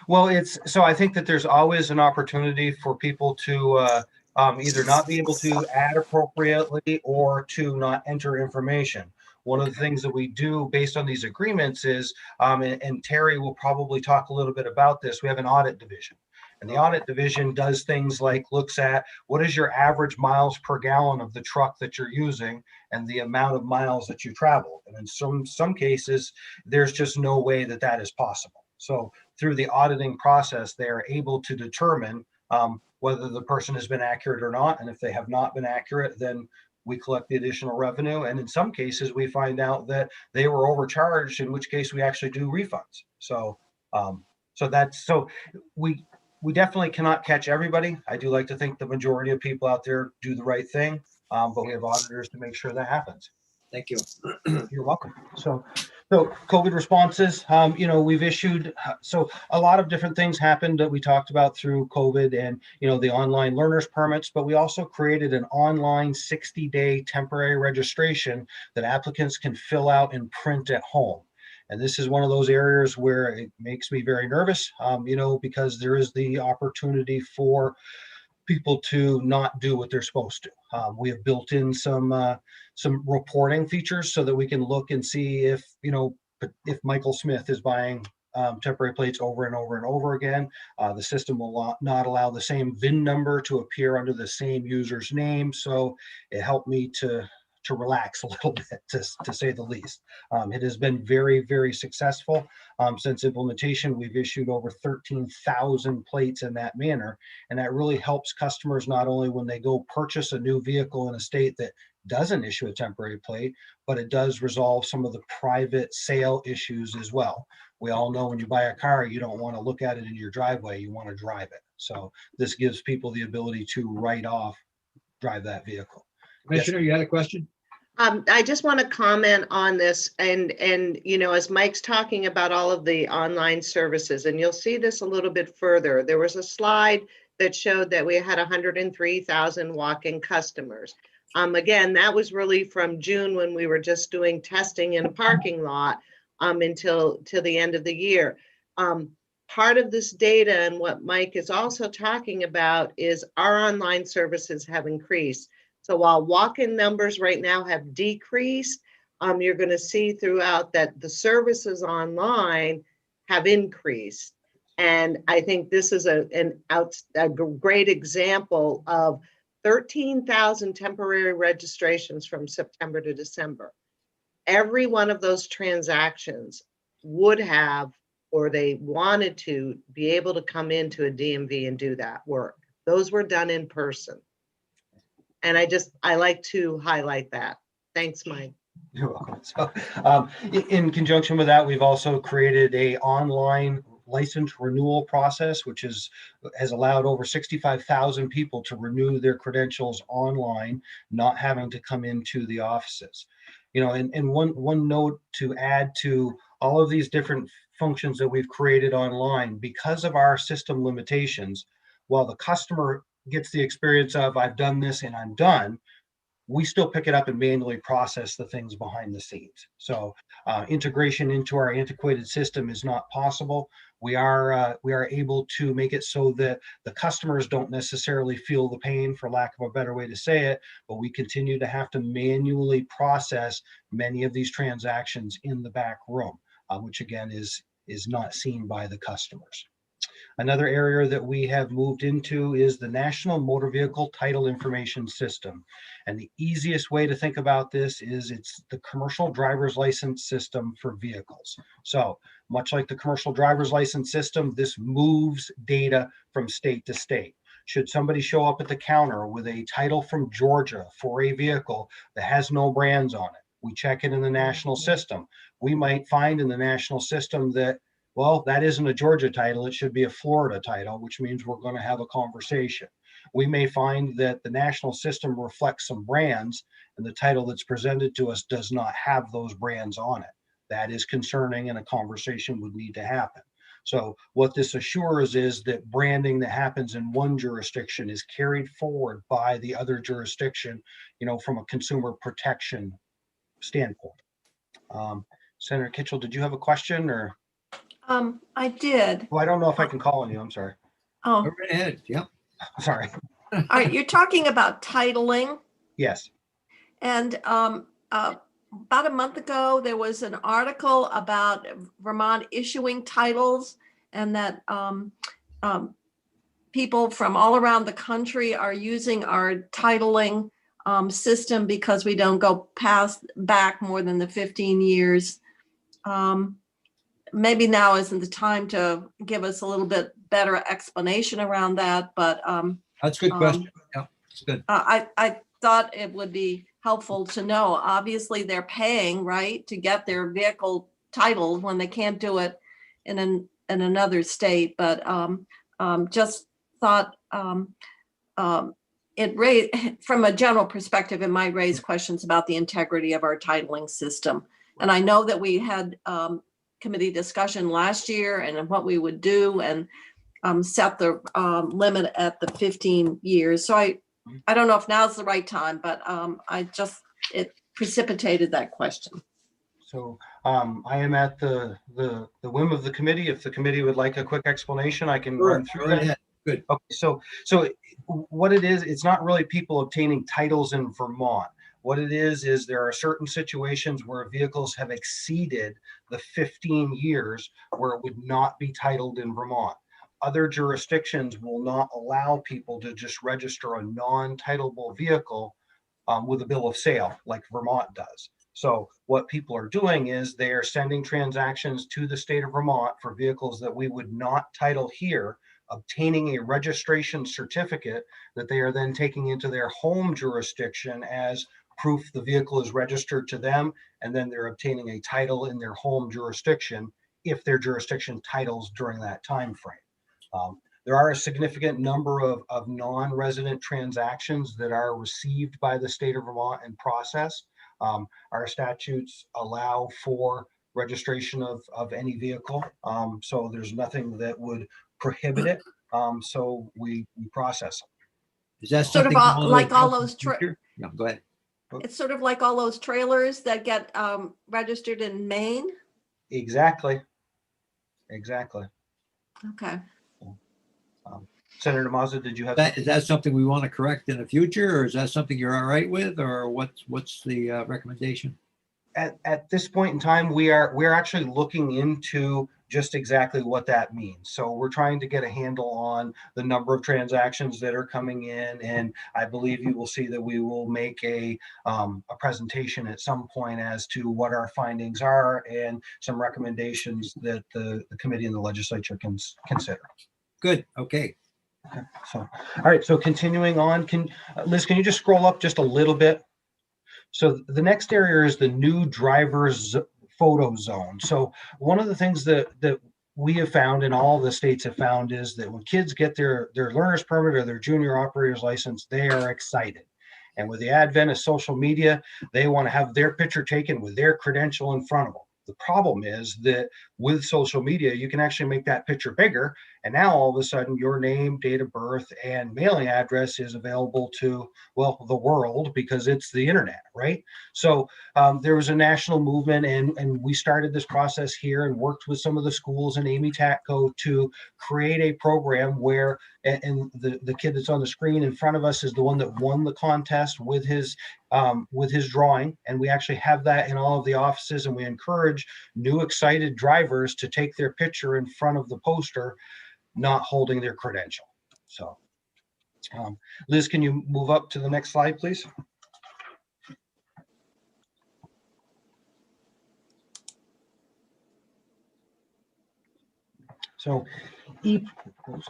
Well, I think that there's always an opportunity for people to either not be able to add appropriately or to not enter information. One of the things that we do based on these agreements is, and Terry will probably talk a little bit about this, we have an audit division. And the audit division does things like looks at what is your average miles per gallon of the truck that you're using and the amount of miles that you travel. And in some cases, there's just no way that that is possible. So through the auditing process, they are able to determine whether the person has been accurate or not. And if they have not been accurate, then we collect the additional revenue. And in some cases, we find out that they were overcharged, in which case we actually do refunds. So we definitely cannot catch everybody. I do like to think the majority of people out there do the right thing, but we have auditors to make sure that happens. Thank you. You're welcome. So So COVID responses, we've issued, so a lot of different things happened that we talked about through COVID and, the online learners permits, but we also created an online 60-day temporary registration that applicants can fill out and print at home. And this is one of those areas where it makes me very nervous, because there is the opportunity for people to not do what they're supposed to. We have built in some reporting features so that we can look and see if Michael Smith is buying temporary plates over and over and over again. The system will not allow the same VIN number to appear under the same user's name. So it helped me to relax a little bit, to say the least. It has been very, very successful. Since implementation, we've issued over 13,000 plates in that manner. And that really helps customers not only when they go purchase a new vehicle in a state that doesn't issue a temporary plate, but it does resolve some of the private sale issues as well. We all know when you buy a car, you don't want to look at it in your driveway, you want to drive it. So this gives people the ability to write off, drive that vehicle. Commissioner, you had a question? I just want to comment on this and as Mike's talking about all of the online services, and you'll see this a little bit further. There was a slide that showed that we had 103,000 walk-in customers. Again, that was really from June when we were just doing testing in a parking lot until the end of the year. Part of this data and what Mike is also talking about is our online services have increased. So while walk-in numbers right now have decreased, you're going to see throughout that the services online have increased. And I think this is a great example of 13,000 temporary registrations from September to December. Every one of those transactions would have, or they wanted to, be able to come into a DMV and do that work. Those were done in person. And I like to highlight that. Thanks, Mike. You're welcome. So in conjunction with that, we've also created a online license renewal process, which has allowed over 65,000 people to renew their credentials online, not having to come into the offices. And one note to add to all of these different functions that we've created online, because of our system limitations, while the customer gets the experience of I've done this and I'm done, we still pick it up and manually process the things behind the scenes. So integration into our antiquated system is not possible. We are able to make it so that the customers don't necessarily feel the pain, for lack of a better way to say it, but we continue to have to manually process many of these transactions in the back room, which again is not seen by the customers. Another area that we have moved into is the National Motor Vehicle Title Information System. And the easiest way to think about this is it's the commercial driver's license system for vehicles. So much like the commercial driver's license system, this moves data from state to state. Should somebody show up at the counter with a title from Georgia for a vehicle that has no brands on it, we check it in the national system. We might find in the national system that, well, that isn't a Georgia title, it should be a Florida title, which means we're going to have a conversation. We may find that the national system reflects some brands and the title that's presented to us does not have those brands on it. That is concerning and a conversation would need to happen. So what this assures is that branding that happens in one jurisdiction is carried forward by the other jurisdiction, from a consumer protection standpoint. Senator Kitchell, did you have a question or? I did. Well, I don't know if I can call on you. I'm sorry. Oh, Go right ahead. Yep. Sorry. all right. You're talking about titling. Yes. And about a month ago, there was an article about Vermont issuing titles, and that people from all around the country are using our titling system because we don't go back more than the 15 years. Maybe now isn't the time to give us a little bit better explanation around that, but That's a good question. Yeah, it's good. I thought it would be helpful to know. Obviously, they're paying, right, to get their vehicle titled when they can't do it in another state. But just thought it raised, from a general perspective, it might raise questions about the integrity of our titling system. And I know that we had committee discussion last year and what we would do and set the limit at the 15 years. So I don't know if now's the right time, but it precipitated that question. So I am at the whim of the committee. If the committee would like a quick explanation, I can run through Go that. ahead. Good. Okay, so what it is, it's not really people obtaining titles in Vermont. What it is there are certain situations where vehicles have exceeded the 15 years where it would not be titled in Vermont. Other jurisdictions will not allow people to just register a non-titleable vehicle with a bill of sale like Vermont does. So what people are doing is they are sending transactions to the state of Vermont for vehicles that we would not title here, obtaining a registration certificate that they are then taking into their home jurisdiction as proof the vehicle is registered to them, and then they're obtaining a title in their home jurisdiction if their jurisdiction titles during that time frame. There are a significant number of non-resident transactions that are received by the state of Vermont and processed. Our statutes allow for registration of any vehicle, so there's nothing that would prohibit it. So we process them. Is that Sort of something? like all those Yeah, go ahead. It's sort of like all those trailers that get registered in Maine. Exactly. Okay. Senator Mazza, did you have? Is that something we want to correct in the future, or is that something you're all right with, or what's the recommendation? At this point in time, we're actually looking into just exactly what that means. So we're trying to get a handle on the number of transactions that are coming in, and I believe you will see that we will make a presentation at some point as to what our findings are and some recommendations that the committee and the legislature can consider. Good. Okay. Okay. So, all right. So continuing on, Liz, can you just scroll up just a little bit? So the next area is the new driver's photo zone. So one of the things that we have found and all the states have found is that when kids get their learner's permit or their junior operator's license, they are excited. And with the advent of social media, they want to have their picture taken with their credential in front of them. The problem is that with social media, you can actually make that picture bigger. And now all of a sudden your name, date of birth, and mailing address is available to, well, the world, because it's the internet, right? So there was a national movement, and we started this process here and worked with some of the schools and Amy Tatco to create a program where, and the kid that's on the screen in front of us is the one that won the contest with his drawing. And we actually have that in all of the offices, and we encourage new excited drivers to take their picture in front of the poster, not holding their credential. So Liz, can you move up to the next slide, please? So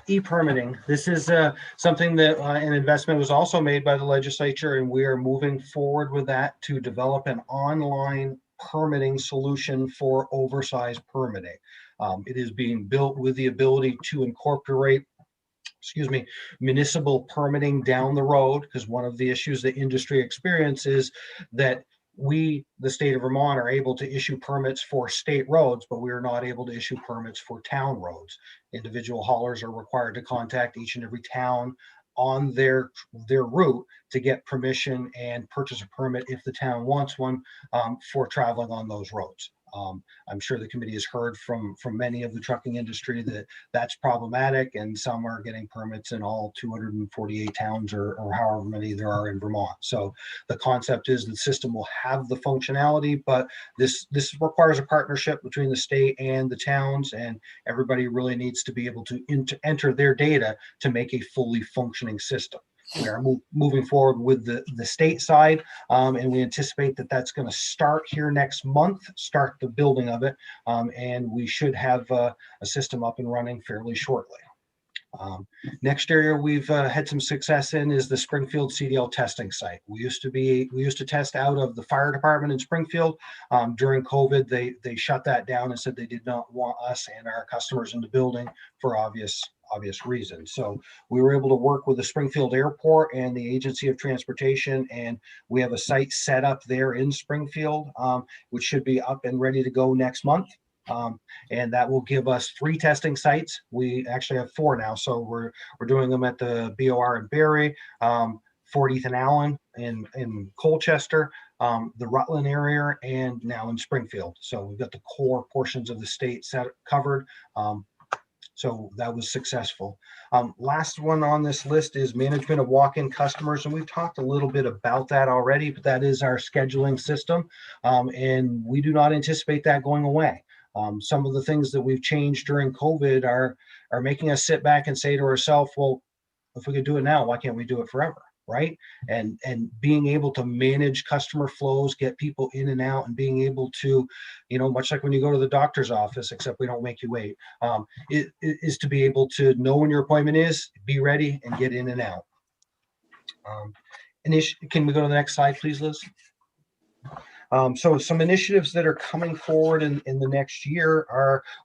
e-permitting, this is something that an investment was also made by the legislature, and we are moving forward with that to develop an online permitting solution for oversized permitting. It is being built with the ability to incorporate, municipal permitting down the road, because one of the issues that industry experiences is that we, the state of Vermont, are able to issue permits for state roads, but we are not able to issue permits for town roads. Individual haulers are required to contact each and every town on their route to get permission and purchase a permit if the town wants one for traveling on those roads. I'm sure the committee has heard from many of the trucking industry that that's problematic, and some are getting permits in all 248 towns or however many there are in Vermont. So the concept is the system will have the functionality, but this requires a partnership between the state and the towns, and everybody really needs to be able to enter their data to make a fully functioning system. We are moving forward with the state side, and we anticipate that that's going to start here next month, start the building of it, and we should have a system up and running fairly shortly. Next area we've had some success in is the Springfield CDL testing site. We used to test out of the fire department in Springfield. During COVID, they shut that down and said they did not want us and our customers in the building for obvious obvious reasons. So we were able to work with the Springfield Airport and the Agency of Transportation, and we have a site set up there in Springfield, which should be up and ready to go next month. And that will give us 3 testing sites. We actually have 4 now, so we're doing them at the BOR in Barry, Fort Ethan Allen in Colchester, the Rutland area, and now in Springfield. So we've got the core portions of the state covered. So that was successful. Last one on this list is management of walk-in customers, and we've talked a little bit about that already, but that is our scheduling system, and we do not anticipate that going away. Some of the things that we've changed during COVID are making us sit back and say to ourselves, well, if we could do it now, why can't we do it forever? Right? And being able to manage customer flows, get people in and out, and being able to, much like when you go to the doctor's office, except we don't make you wait, it is to be able to know when your appointment is, be ready, and get in and out. Can we go to the next slide, please, Liz? So some initiatives that are coming forward in the next year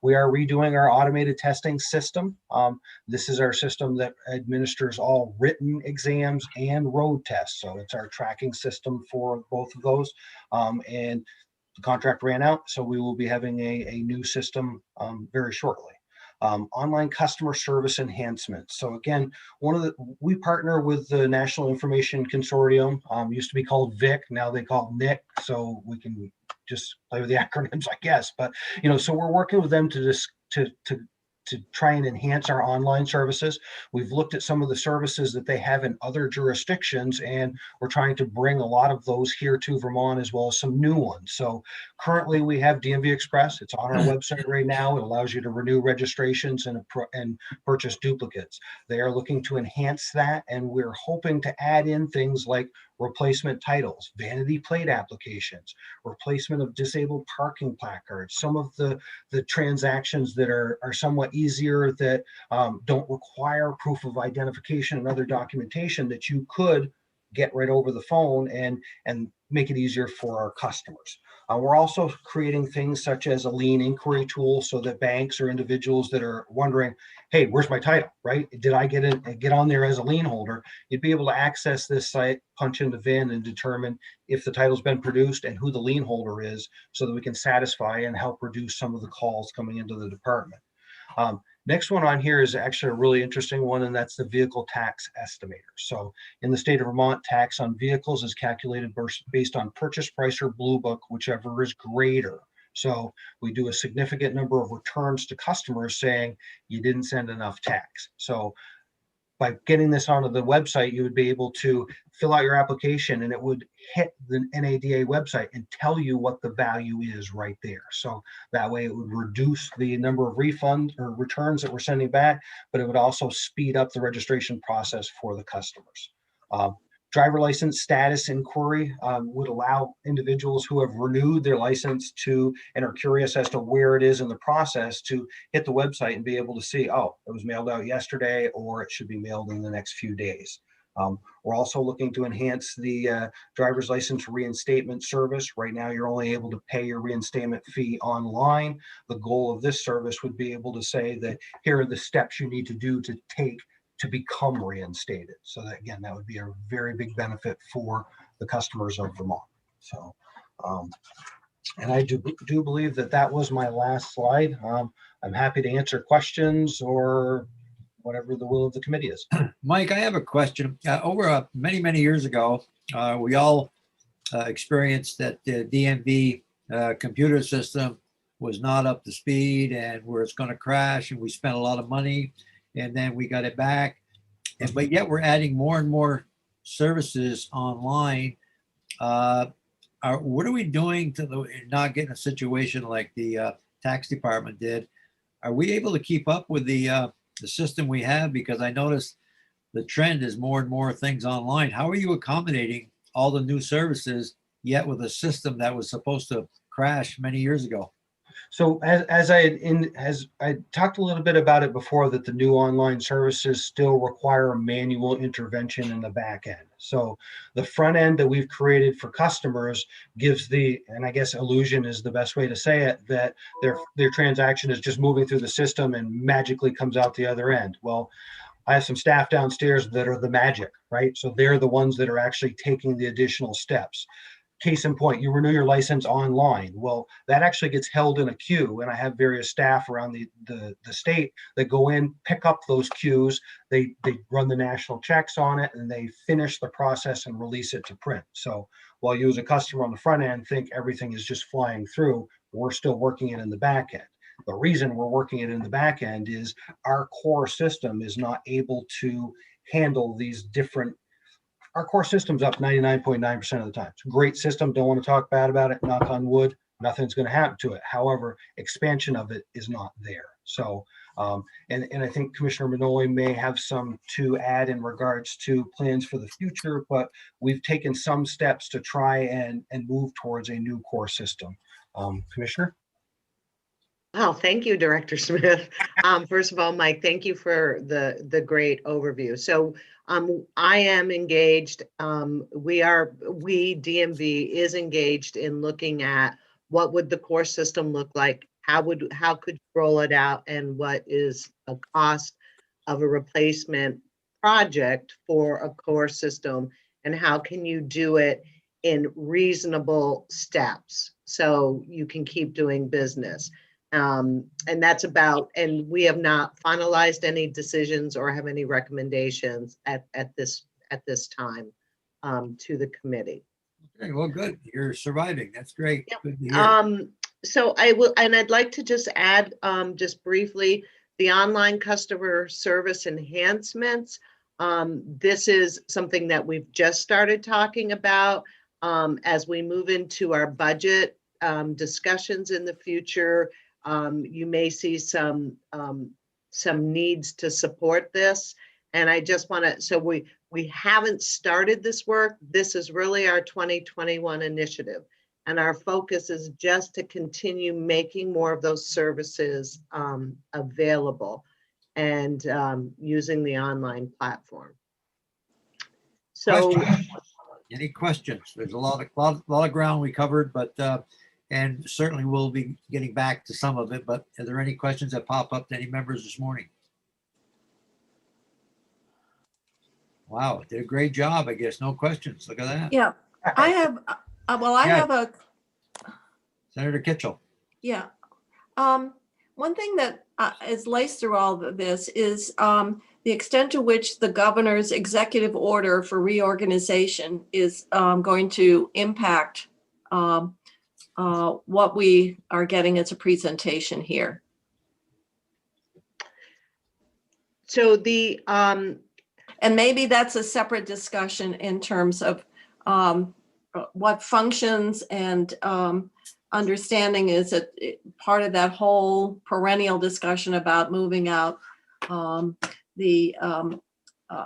we are redoing our automated testing system. This is our system that administers all written exams and road tests. So it's our tracking system for both of those. And the contract ran out, so we will be having a new system very shortly. Online customer service enhancement. So again, we partner with the National Information Consortium, used to be called VIC, now they call it NIC, so we can just play with the acronyms, I guess. But so we're working with them to try and enhance our online services. We've looked at some of the services that they have in other jurisdictions, and we're trying to bring a lot of those here to Vermont, as well as some new ones. So currently we have DMV Express. It's on our website right now. It allows you to renew registrations and purchase duplicates. They are looking to enhance that, and we're hoping to add in things like replacement titles, vanity plate applications, replacement of disabled parking placards, some of the transactions that are somewhat easier, that don't require proof of identification and other documentation, that you could get right over the phone and make it easier for our customers. We're also creating things such as a lien inquiry tool, so that banks or individuals that are wondering, hey, where's my title, right? Did I get on there as a lien holder? You'd be able to access this site, punch in the VIN, and determine if the title's been produced and who the lien holder is, so that we can satisfy and help reduce some of the calls coming into the department. Next one on here is actually a really interesting one, and that's the vehicle tax estimator. So in the state of Vermont, tax on vehicles is calculated based on purchase price or Blue Book, whichever is greater. So we do a significant number of returns to customers saying you didn't send enough tax. So by getting this onto the website, you would be able to fill out your application, and it would hit the NADA website and tell you what the value is right there. So that way it would reduce the number of refunds or returns that we're sending back, but it would also speed up the registration process for the customers. Driver license status inquiry would allow individuals who have renewed their license and are curious as to where it is in the process to hit the website and be able to see, oh, it was mailed out yesterday, or it should be mailed in the next few days. We're also looking to enhance the driver's license reinstatement service. Right now, you're only able to pay your reinstatement fee online. The goal of this service would be able to say that here are the steps you need to do to take to become reinstated. So that, again, that would be a very big benefit for the customers of Vermont. So, and I do believe that was my last slide. I'm happy to answer questions or whatever the will of the committee is. Mike, I have a question. Over many, many years ago, we all experienced that the DMV computer system was not up to speed and where it's going to crash, and we spent a lot of money, and then we got it back. But yet we're adding more and more services online. What are we doing to not get in a situation like the tax department did? Are we able to keep up with the system we have? Because I noticed the trend is more and more things online. How are you accommodating all the new services, yet with a system that was supposed to crash many years ago? So as I talked a little bit about it before, that the new online services still require manual intervention in the back end. So the front end that we've created for customers gives and I guess illusion is the best way to say it, that their transaction is just moving through the system and magically comes out the other end. Well, I have some staff downstairs that are the magic, right? So they're the ones that are actually taking the additional steps. Case in point, you renew your license online. Well, that actually gets held in a queue, and I have various staff around the state that go in, pick up those queues, they run the national checks on it, and they finish the process and release it to print. So while you as a customer on the front end think everything is just flying through, we're still working it in the back end. The reason we're working it in the back end is our core system is not able to handle these different. Our core system's up 99.9% of the time. It's a great system. Don't want to talk bad about it. Knock on wood, nothing's going to happen to it. However, expansion of it is not there. So, and I think Commissioner Manoli may have some to add in regards to plans for the future, but we've taken some steps to try and move towards a new core system. Commissioner? Oh, thank you, Director Smith. First of all, Mike, thank you for the great overview. So I am engaged. DMV is engaged in looking at what would the core system look like, how could you roll it out, and what is a cost of a replacement project for a core system, and how can you do it in reasonable steps so you can keep doing business. And we have not finalized any decisions or have any recommendations at this time to the committee. Okay, well, good. You're surviving. That's great. Yep. Good to hear. So I'd like to just add just briefly the online customer service enhancements. This is something that we've just started talking about as we move into our budget discussions in the future. You may see some needs to support this. And I just want to, so we haven't started this work. This is really our 2021 initiative. And our focus is just to continue making more of those services available and using the online platform. So, Any questions? There's a lot of ground we covered, but and certainly we'll be getting back to some of it, but are there any questions that pop up to any members this morning? Wow, did a great job, I guess. No questions. Look at that. Yeah, I have, have a, Senator Kitchell. yeah. One thing that is laced through all of this is the extent to which the governor's executive order for reorganization is going to impact what we are getting as a presentation here. so And maybe that's a separate discussion in terms of what functions and understanding is that part of that whole perennial discussion about moving out the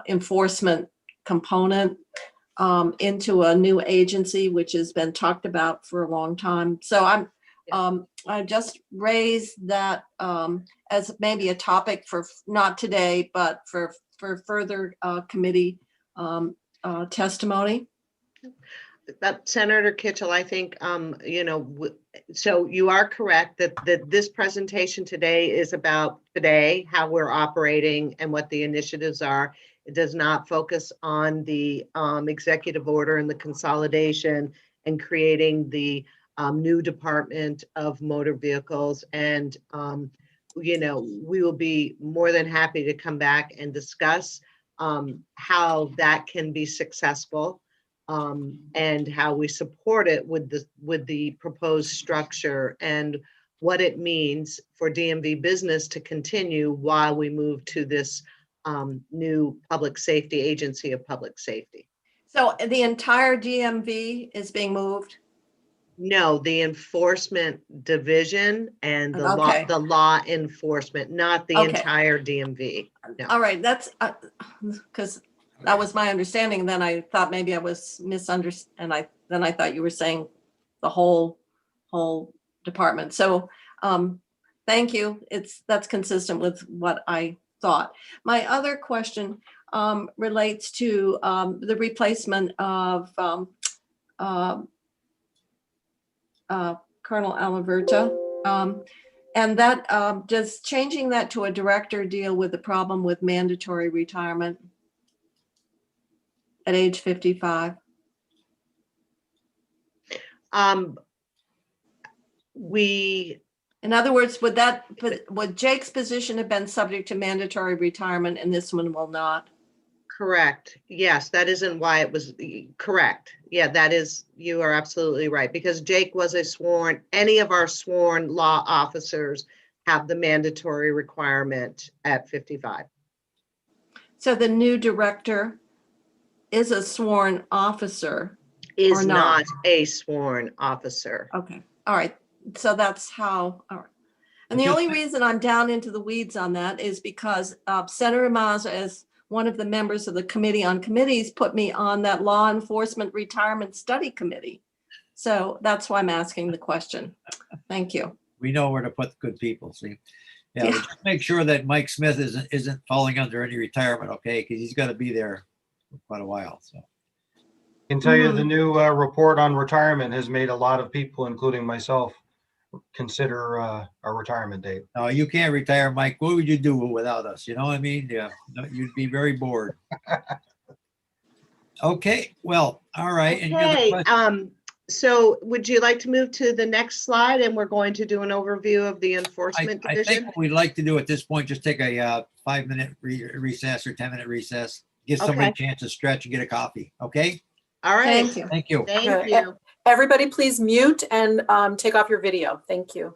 enforcement component into a new agency, which has been talked about for a long time. So I just raised that as maybe a topic for not today, but for further committee testimony. But Senator Kitchell, I think, so you are correct that this presentation today is about today, how we're operating and what the initiatives are. It does not focus on the executive order and the consolidation and creating the new Department of Motor Vehicles. And, we will be more than happy to come back and discuss how that can be successful. And how we support it with the proposed structure and what it means for DMV business to continue while we move to this new public safety agency of public safety. So the entire DMV is being moved? No, the enforcement division and the law enforcement, not the entire DMV. No. All right, that's because that was my understanding. Then I thought maybe I was misunderstanding, and then I thought you were saying the whole department. So Thank you. That's consistent with what I thought. My other question relates to the replacement of Colonel Alaverta. And that, does changing that to a director deal with the problem with mandatory retirement at age 55? In other words, would Jake's position have been subject to mandatory retirement and this one will not? Correct. Yes, that isn't why it was correct. Yeah, that is, you are absolutely right, because Jake was any of our sworn law officers have the mandatory requirement at 55. So the new director is a sworn officer? Is Or not. not a sworn officer. Okay, all right. So that's how, all right. And the only reason I'm down into the weeds on that is because Senator Mazza, as one of the members of the Committee on Committees, put me on that Law Enforcement Retirement Study Committee. So that's why I'm asking the question. Thank you. We know where to put good people, see? Yeah, Yeah. but just make sure that Mike Smith isn't falling under any retirement, okay? Because he's got to be there for quite a while, so. Can tell you the new report on retirement has made a lot of people, including myself, consider a retirement date. No, you can't retire, Mike. What would you do without us? You know what I mean? Yeah, no, you'd be very bored. Okay, well, all right. Any other Okay, questions? so would you like to move to the next slide, and we're going to do an overview of the enforcement I think division? what we'd like to do at this point, just take a 5-minute recess or 10-minute recess. Give somebody a Okay. chance to stretch and get a coffee, okay? All right, Thank you. Thank you. thank Okay. you. Everybody, please mute and take off your video. Thank you.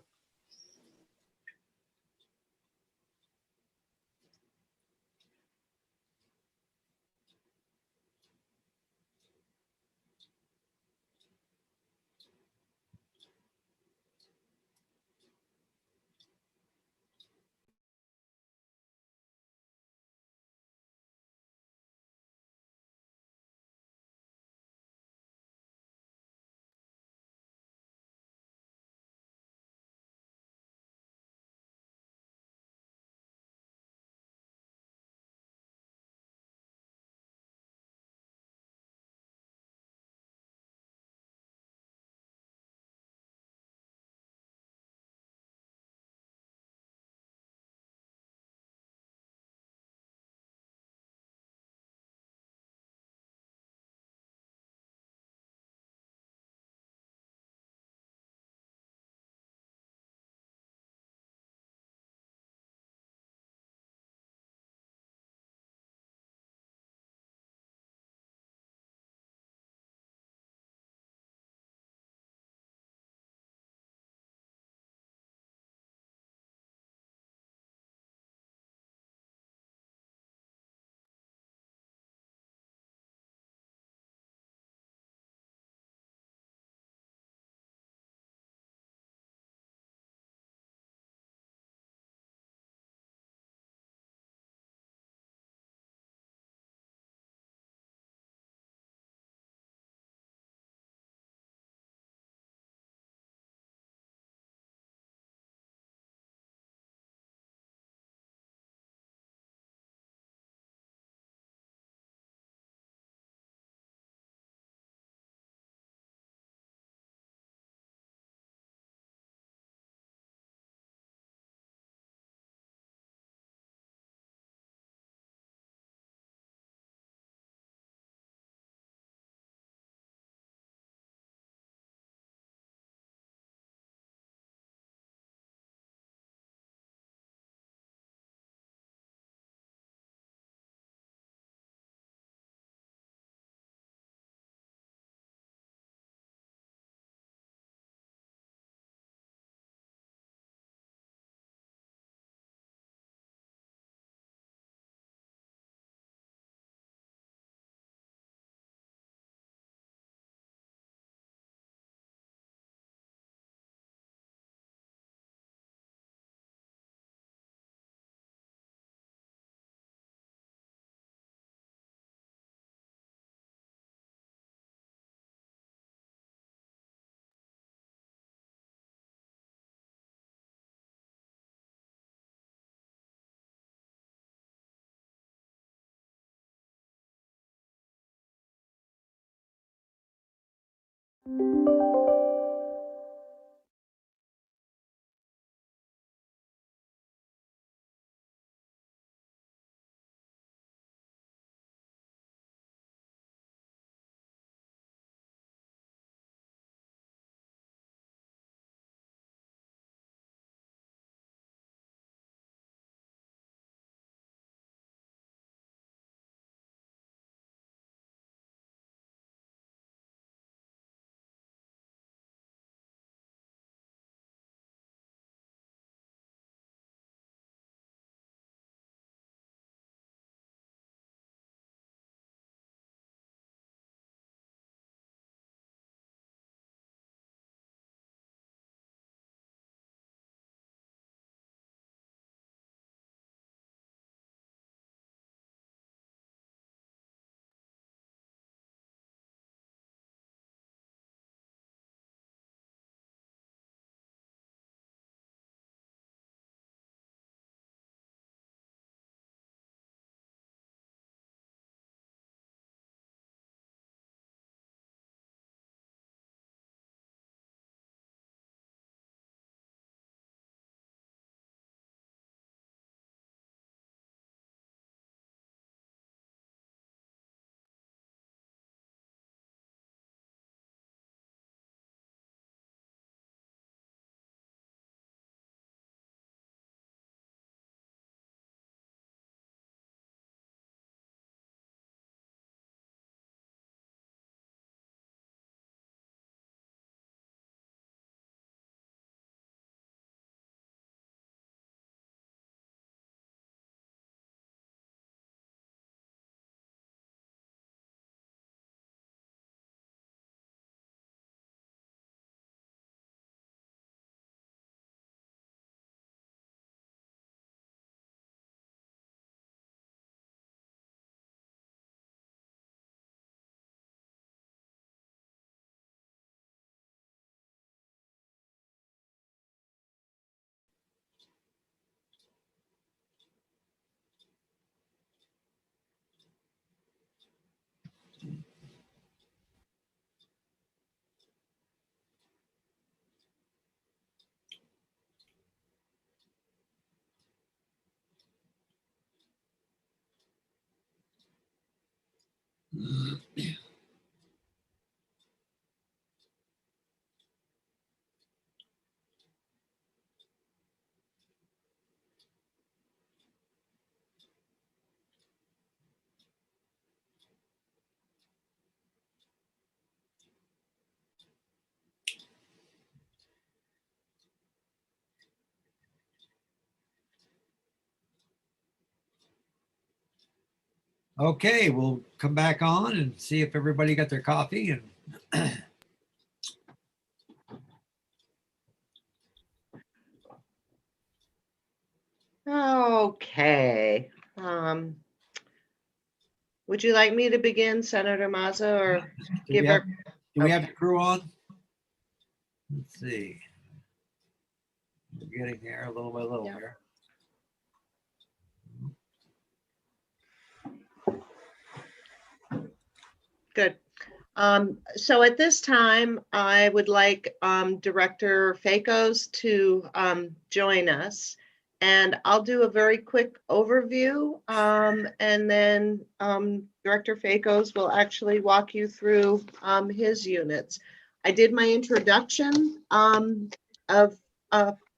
Okay, we'll come back on and see if everybody got their coffee and Okay. Would you like me to begin, Senator Mazza, or do give we our, have the crew on? Let's see. We're getting there little by little Yeah. here. good. So at this time, I would like Director Fakos to join us. And I'll do a very quick overview, and then Director Fakos will actually walk you through his units. I did my introduction of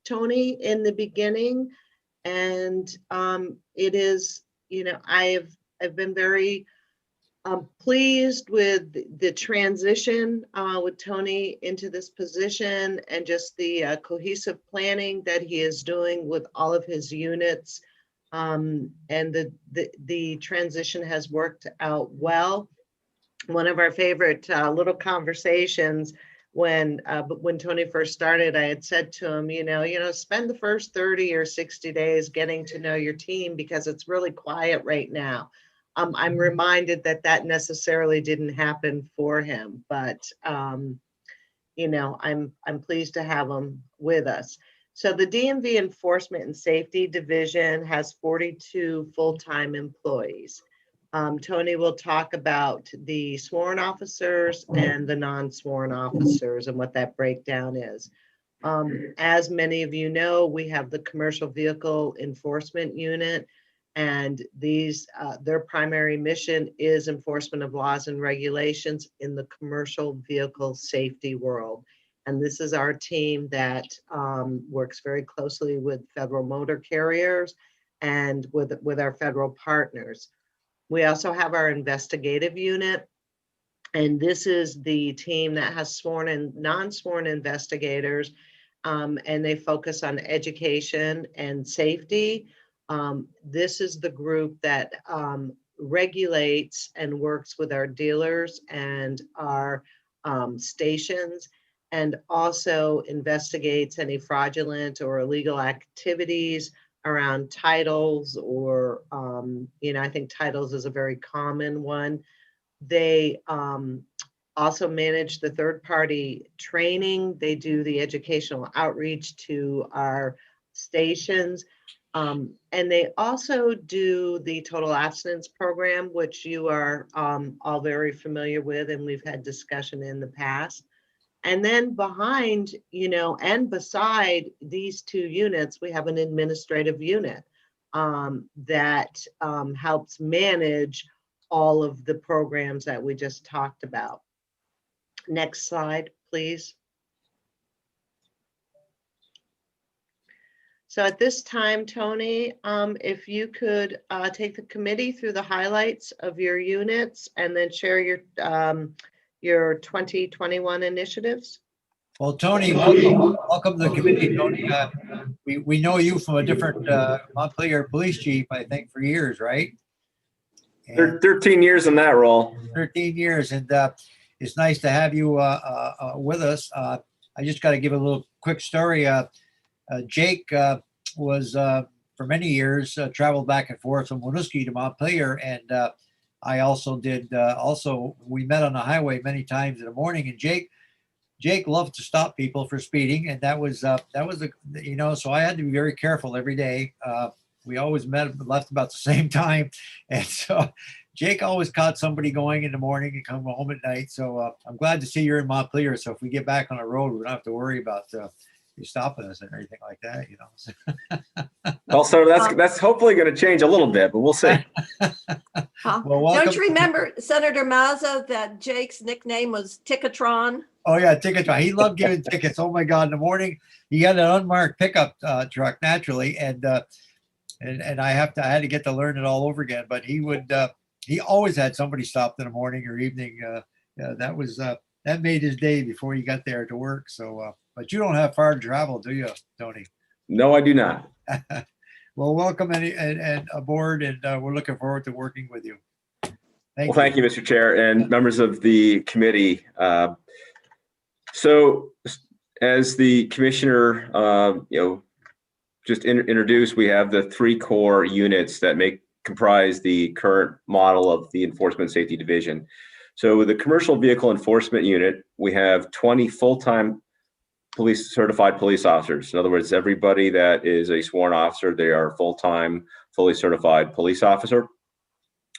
Tony in the beginning, and it is, I've been very pleased with the transition with Tony into this position and just the cohesive planning that he is doing with all of his units. And the transition has worked out well. One of our favorite little conversations when Tony first started, I had said to him, spend the first 30 or 60 days getting to know your team because it's really quiet right now. I'm reminded that necessarily didn't happen for him, but I'm pleased to have him with us. So the DMV Enforcement and Safety Division has 42 full-time employees. Tony will talk about the sworn officers and the non-sworn officers and what that breakdown is. As many of you know, we have the Commercial Vehicle Enforcement Unit, and these, their primary mission is enforcement of laws and regulations in the commercial vehicle safety world. And this is our team that works very closely with federal motor carriers and with our federal partners. We also have our investigative unit, and this is the team that has sworn and non-sworn investigators, and they focus on education and safety. This is the group that regulates and works with our dealers and our stations, and also investigates any fraudulent or illegal activities around titles, or, I think titles is a very common one. They also manage the third-party training. They do the educational outreach to our stations. And they also do the total abstinence program, which you are all very familiar with, and we've had discussion in the past. And then behind, and beside these two units, we have an administrative unit that helps manage all of the programs that we just talked about. Next slide, please. So at this time, Tony, if you could take the committee through the highlights of your units and then share your 2021 initiatives. Well, Tony, welcome to the committee, Tony. We know you from a different Montpelier police chief, I think, for years, right? And 13 years in that role. 13 years, and it's nice to have you with us. I just got to give a little quick story. Jake was, for many years, traveled back and forth from Winooski to Montpelier, and I also did. We met on the highway many times in the morning, and Jake loved to stop people for speeding, and that was so I had to be very careful every day. We always left about the same time, and so Jake always caught somebody going in the morning and come home at night. So I'm glad to see you're in Montpelier. So if we get back on the road, we don't have to worry about you stopping us and anything like that, Also, that's hopefully going to change a little bit, but we'll see. Well, Don't you remember, Senator Mazza, that Jake's nickname was Ticketron? Oh yeah, Ticketron. He loved giving tickets. Oh my God! In the morning, he had an unmarked pickup truck naturally, and I had to get to learn it all over again. But he always had somebody stopped in the morning or evening. That made his day before he got there to work. So, but you don't have far to travel, do you, Tony? No, I do not. Well, welcome and aboard, and we're looking forward to working with you. Thank you, Mr. Chair and members of the committee. So, as the commissioner, just introduced, we have the 3 core units that comprise the current model of the Enforcement Safety Division. So, with the Commercial Vehicle Enforcement Unit, we have 20 full-time certified police officers. In other words, everybody that is a sworn officer, they are full-time, fully certified police officer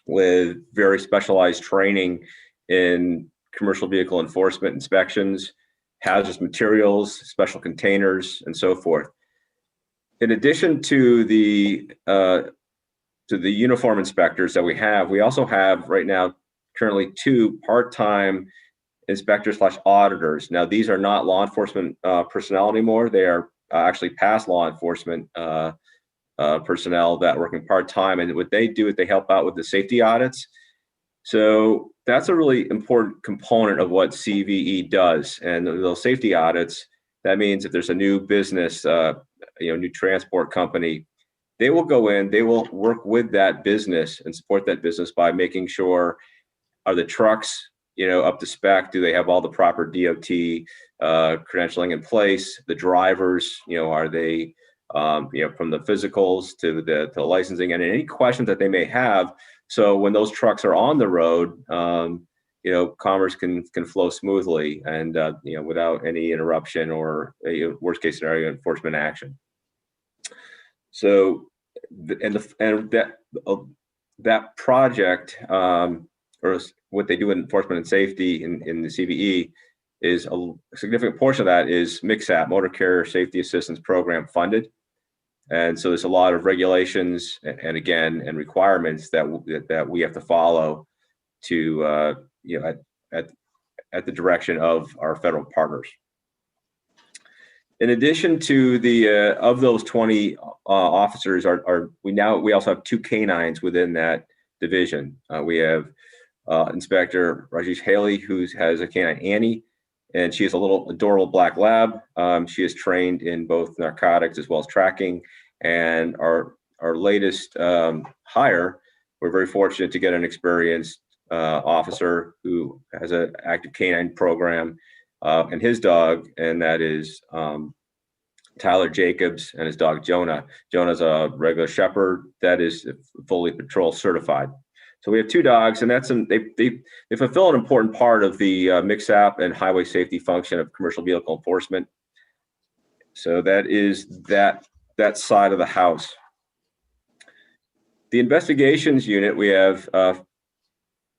with very specialized training in commercial vehicle enforcement inspections, hazardous materials, special containers, and so forth. In addition to the uniform inspectors that we also have right now currently 2 part-time inspectors/auditors. Now, these are not law enforcement personnel anymore. They are actually past law enforcement personnel that are working part-time. And what they do is they help out with the safety audits. So that's a really important component of what CVE does. And those safety audits, that means if there's a new business, new transport company, they will go in, they will work with that business and support that business by making sure, are the trucks up to spec? Do they have all the proper DOT credentialing in place? The drivers, are they, from the physicals to the licensing, and any questions that they may have. So when those trucks are on the road, commerce can flow smoothly and without any interruption or worst case scenario enforcement action. So, that project, or what they do in enforcement and safety in the CVE, is a significant portion of that is MCSAP, Motor Carrier Safety Assistance Program funded. And so there's a lot of regulations and again, and requirements that we have to follow to, at the direction of our federal partners. In addition to the, of those 20 officers, we also have 2 canines within that division. We have Inspector Rajesh Haley, who has a canine, Annie, and she is a little adorable black lab. She is trained in both narcotics as well as tracking. And our latest hire, we're very fortunate to get an experienced officer who has an active canine program and his dog, and that is Tyler Jacobs and his dog Jonah. Jonah's a regular shepherd that is fully patrol certified. So we have 2 dogs, and they fulfill an important part of the MCSAP and highway safety function of commercial vehicle enforcement. So that is that side of the house. The investigations unit, we have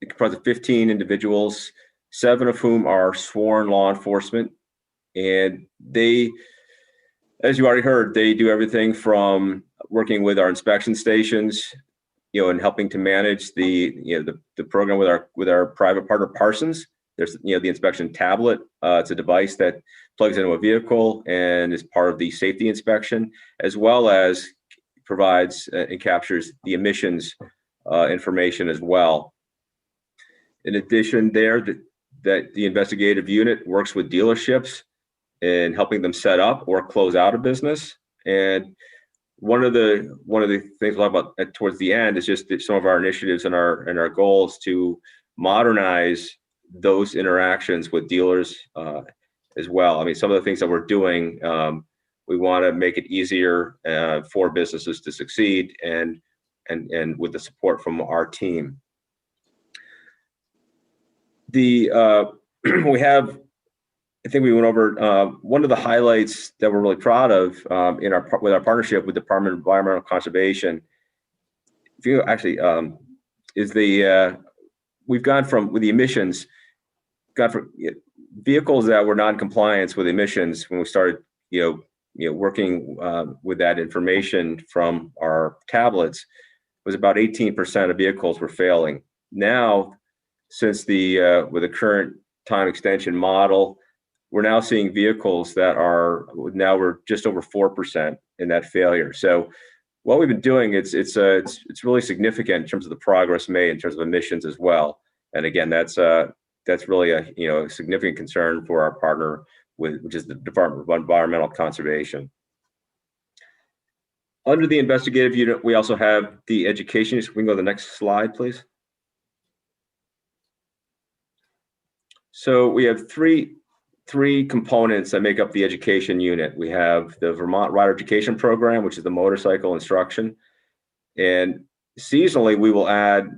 comprised of 15 individuals, 7 of whom are sworn law enforcement, and they, as you already heard, they do everything from working with our inspection stations, and helping to manage the program with our private partner Parsons. There's the inspection tablet. It's a device that plugs into a vehicle and is part of the safety inspection, as well as provides and captures the emissions information as well. In addition, that the investigative unit works with dealerships in helping them set up or close out a business. And one of the things we'll talk about towards the end is just some of our initiatives and our goals to modernize those interactions with dealers as well. I mean, some of the things that we're doing, we want to make it easier for businesses to succeed, and with the support from our team. We have, I think we went over one of the highlights that we're really proud of with our partnership with the Department of Environmental Conservation. If you actually is we've gone from with the emissions, vehicles that were non-compliant with emissions when we started working with that information from our tablets, was about 18% of vehicles were failing. Now, since with the current time extension model, we're now seeing vehicles that we're just over 4% in that failure. So what we've been doing, it's really significant in terms of the progress made in terms of emissions as well. And again, that's really a significant concern for our partner, which is the Department of Environmental Conservation. Under the investigative unit, we also have the education. So we can go to the next slide, please. So we have three components that make up the education unit. We have the Vermont Rider Education Program, which is the motorcycle instruction. And seasonally, we will add,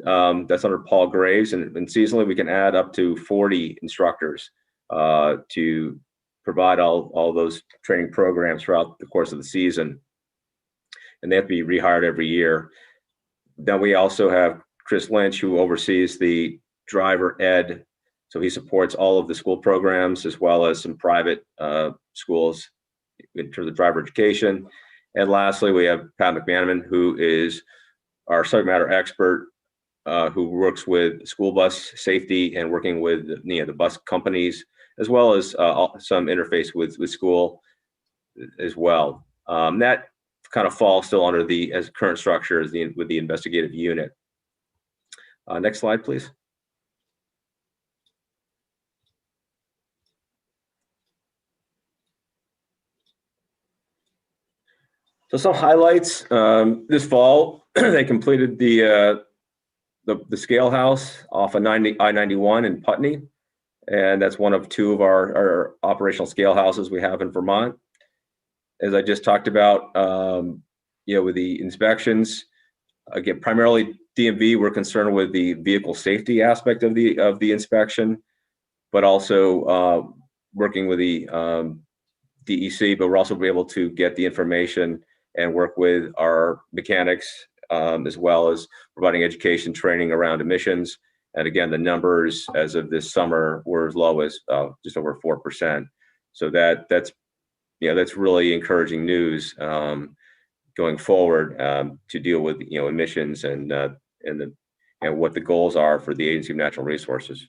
that's under Paul Graves, and seasonally we can add up to 40 instructors to provide all those training programs throughout the course of the season. And they have to be rehired every year. Then we also have Chris Lynch, who oversees the driver ed. So he supports all of the school programs as well as some private schools in terms of driver education. And lastly, we have Pat McManaman, who is our subject matter expert, who works with school bus safety and working with the bus companies, as well as some interface with school as well. That kind of falls still under as current structure with the investigative unit. Next slide, please. So some highlights this fall, they completed the scale house off of I-91 in Putney, and that's one of 2 of our operational scale houses we have in Vermont. As I just talked about, with the inspections, again, primarily DMV, we're concerned with the vehicle safety aspect of the inspection, but also working with the DEC, but we're also able to get the information and work with our mechanics as well as providing education training around emissions. And again, the numbers as of this summer were as low as just over 4%. So that's really encouraging news going forward to deal with emissions and what the goals are for the Agency of Natural Resources.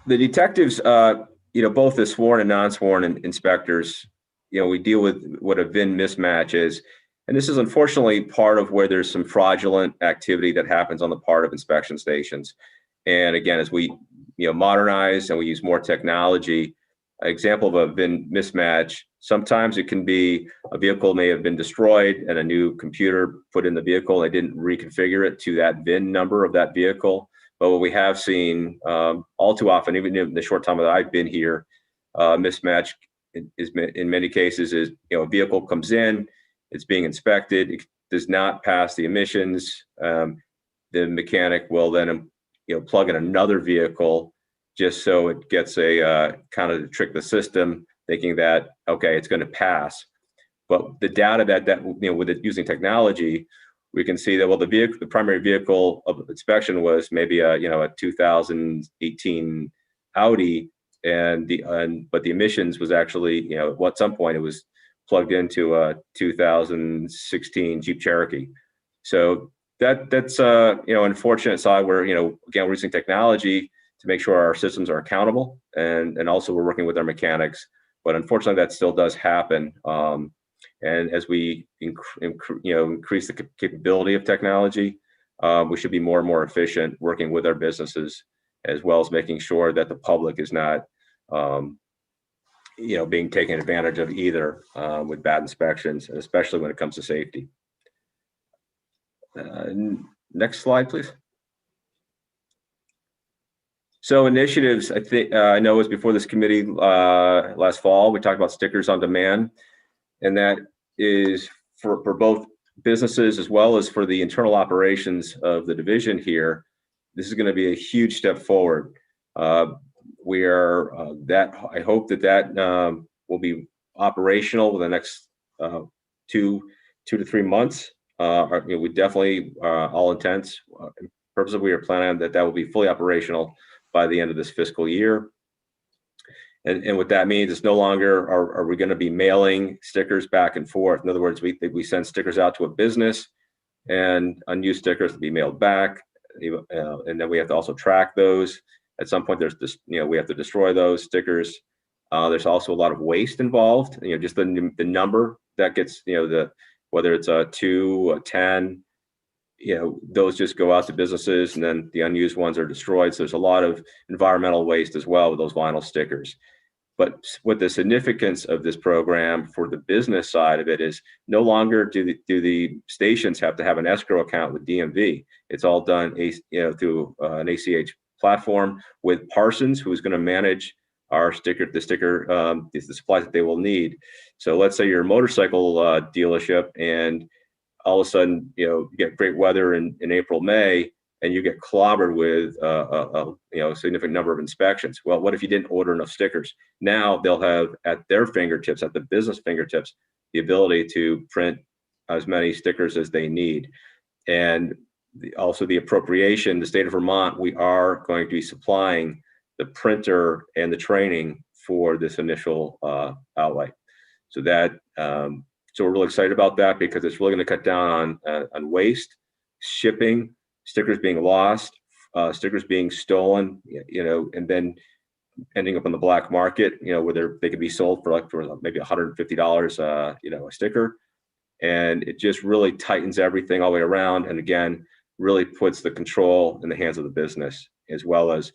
The detectives, both the sworn and non-sworn inspectors, we deal with what a VIN mismatch is. And this is unfortunately part of where there's some fraudulent activity that happens on the part of inspection stations. And again, as we modernize and we use more technology, an example of a VIN mismatch, sometimes it can be a vehicle may have been destroyed and a new computer put in the vehicle. They didn't reconfigure it to that VIN number of that vehicle. But what we have seen all too often, even in the short time that I've been here, mismatch is in many cases is, a vehicle comes in, it's being inspected, it does not pass the emissions. The mechanic will then, plug in another vehicle just so it gets a kind of to trick the system, thinking that, okay, it's going to pass. But the data that with it using technology, we can see that, well, the primary vehicle of inspection was maybe a 2018 Audi, but the emissions was actually, at some point it was plugged into a 2016 Jeep Cherokee. So that's unfortunate side where, again, we're using technology to make sure our systems are accountable, and also we're working with our mechanics. But unfortunately, that still does happen. And as we increase the capability of technology, we should be more and more efficient working with our businesses, as well as making sure that the public is not, being taken advantage of either with bad inspections, and especially when it comes to safety. Next slide, please. So initiatives, I think I know it was before this committee last fall, we talked about stickers on demand, and that is for both businesses as well as for the internal operations of the division here. This is going to be a huge step forward. We are I hope that will be operational within the next 2 to 3 months. We definitely, all intents and purposes, we are planning that will be fully operational by the end of this fiscal year. And what that means is no longer are we going to be mailing stickers back and forth. In other words, we send stickers out to a business, and unused stickers to be mailed back, and then we have to also track those. At some point, there's this, we have to destroy those stickers. There's also a lot of waste involved. Just the number that gets, whether it's a 2, a 10, those just go out to businesses, and then the unused ones are destroyed. So there's a lot of environmental waste as well with those vinyl stickers. But what the significance of this program for the business side of it is, no longer do the stations have to have an escrow account with DMV. It's all done through an ACH platform with Parsons, who's going to manage our the supplies that they will need. So let's say you're a motorcycle dealership, and all of a sudden, you get great weather in April, May, and you get clobbered with a significant number of inspections. Well, what if you didn't order enough stickers? Now they'll have at their fingertips, at the business fingertips, the ability to print as many stickers as they need. And also the appropriation, the state of Vermont, we are going to be supplying the printer and the training for this initial outlay. So so we're really excited about that, because it's really going to cut down on waste, shipping, stickers being lost, stickers being stolen, and then ending up on the black market, where they could be sold for maybe $150, a sticker. And it just really tightens everything all the way around. And again, really puts the control in the hands of the business, as well as,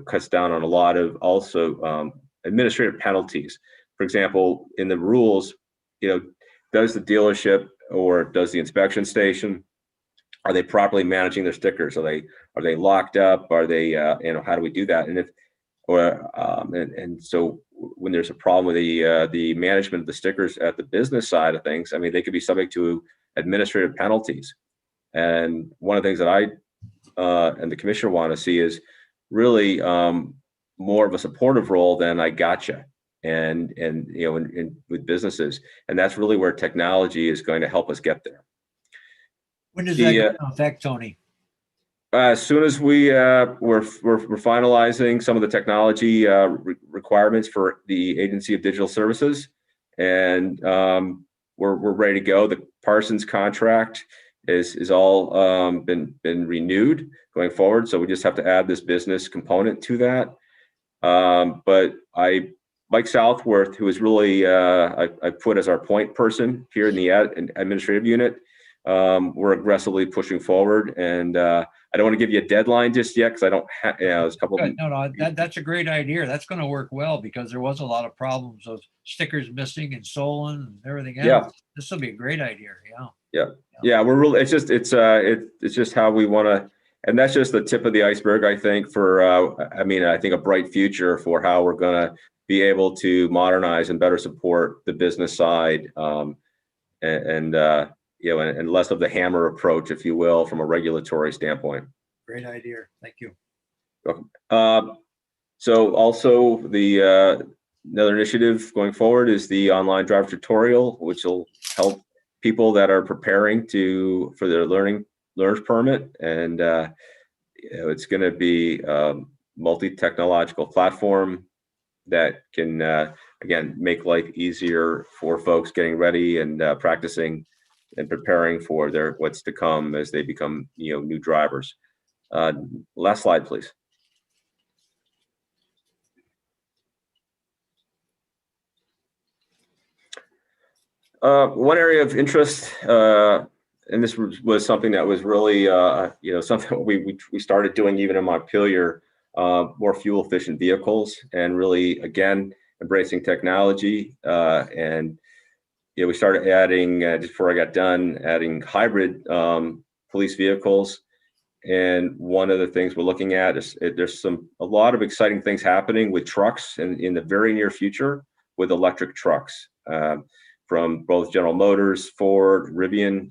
cuts down on a lot of also administrative penalties. For example, in the rules, does the dealership or does the inspection station, are they properly managing their stickers? Are they locked up? Are they, how do we do that? And so when there's a problem with the management of the stickers at the business side of things, I mean, they could be subject to administrative penalties. And one of the things that I and the commissioner want to see is really more of a supportive role than I gotcha. and you know, with businesses. And that's really where technology is going to help us get there. When does that go into effect, Tony? As soon as we're finalizing some of the technology requirements for the Agency of Digital Services, and we're ready to go. The Parsons contract is all been renewed going forward, so we just have to add this business component to that. But Mike Southworth, who is really I put as our point person here in the administrative unit, we're aggressively pushing forward, and I don't want to give you a deadline just yet because I don't have, you know, there's a couple of. No, that's a great idea. That's going to work well because there was a lot of problems of stickers missing and stolen and everything else. Yeah. This will be a great idea. Yeah, we're really, it's just how we want to, and that's just the tip of the iceberg, I think, for, I think a bright future for how we're going to be able to modernize and better support the business side, you know, and less of the hammer approach, if you will, from a regulatory standpoint. Great idea. Thank you. Welcome. So also another initiative going forward is the online driver tutorial, which will help people that are preparing for their learner's permit. And you know, it's going to be a multi-technological platform that can, again, make life easier for folks getting ready and practicing and preparing for what's to come as they become, you know, new drivers. Last slide, please. One area of interest, and this was something that was really, you know, something we started doing even in Montpelier, more fuel efficient vehicles, and really, again, embracing technology. And you know, we started adding, just before I got done, adding hybrid police vehicles. And one of the things we're looking at is there's a lot of exciting things happening with trucks in the very near future with electric trucks from both General Motors, Ford, Rivian,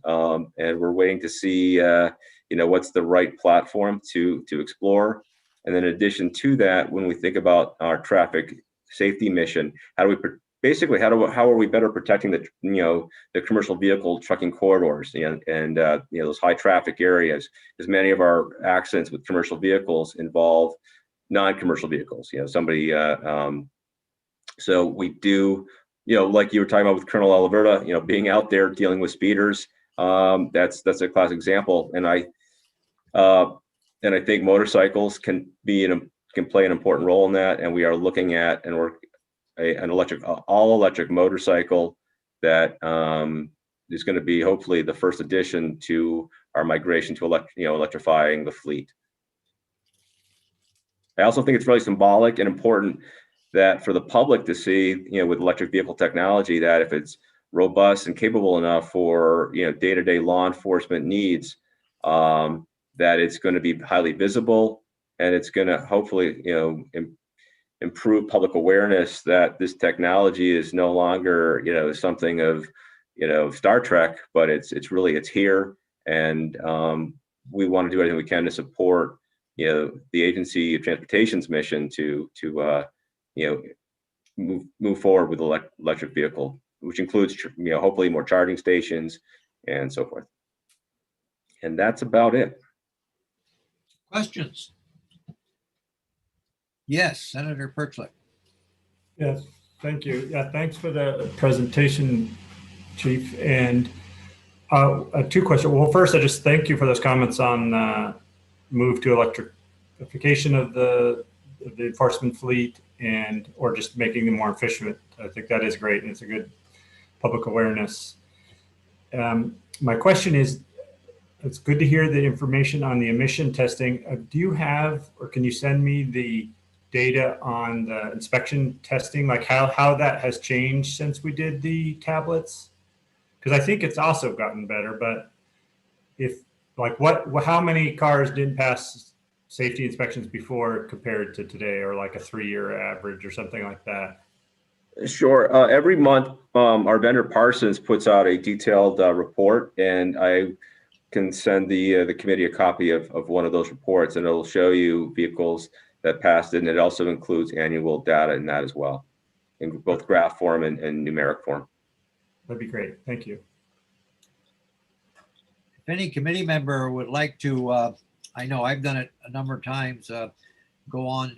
and we're waiting to see you know, what's the right platform to explore. And then in addition to that, when we think about our traffic safety mission, how do we how are we better protecting the commercial vehicle trucking corridors and you know, those high traffic areas, because many of our accidents with commercial vehicles involve non-commercial vehicles, you know, somebody so we do, you know, like you were talking about with Colonel Oliverta, you know, being out there dealing with speeders, that's a classic example. And I think motorcycles can play an important role in that, and we are looking at an all electric motorcycle that is going to be hopefully the first addition to our migration to electrifying the fleet. I also think it's really symbolic and important that for the public to see, you know, with electric vehicle technology, that if it's robust and capable enough for, you know, day-to-day law enforcement needs, that it's going to be highly visible, and it's going to hopefully, you know, improve public awareness that this technology is no longer, you know, something of, you know, Star Trek, but it's here, and we want to do everything we can to support, you know, the Agency of Transportation's mission to you know, move forward with electric vehicle, which includes, you know, hopefully more charging stations and so forth. And that's about it. Questions? Yes, Senator Perchlik. Yes, thank you. Yeah, thanks for the presentation, Chief. And two questions. Well, first, I just thank you for those comments on move to electrification of the enforcement fleet, or just making them more efficient. I think that is great, and it's a good public awareness. My question is, it's good to hear the information on the emission testing. Do you have, or can you send me the data on the inspection testing, like how that has changed since we did the tablets? Because I think it's also gotten better, but if, like, how many cars didn't pass safety inspections before compared to today, or like a 3-year average or something like that? Sure. Every month, our vendor Parsons puts out a detailed report, and I can send the committee a copy of one of those reports, and it'll show you vehicles that passed it, and it also includes annual data in that as well. in both graph form and numeric form. That'd be great. Thank you. If any committee member would like to, I know I've done it a number of times, go on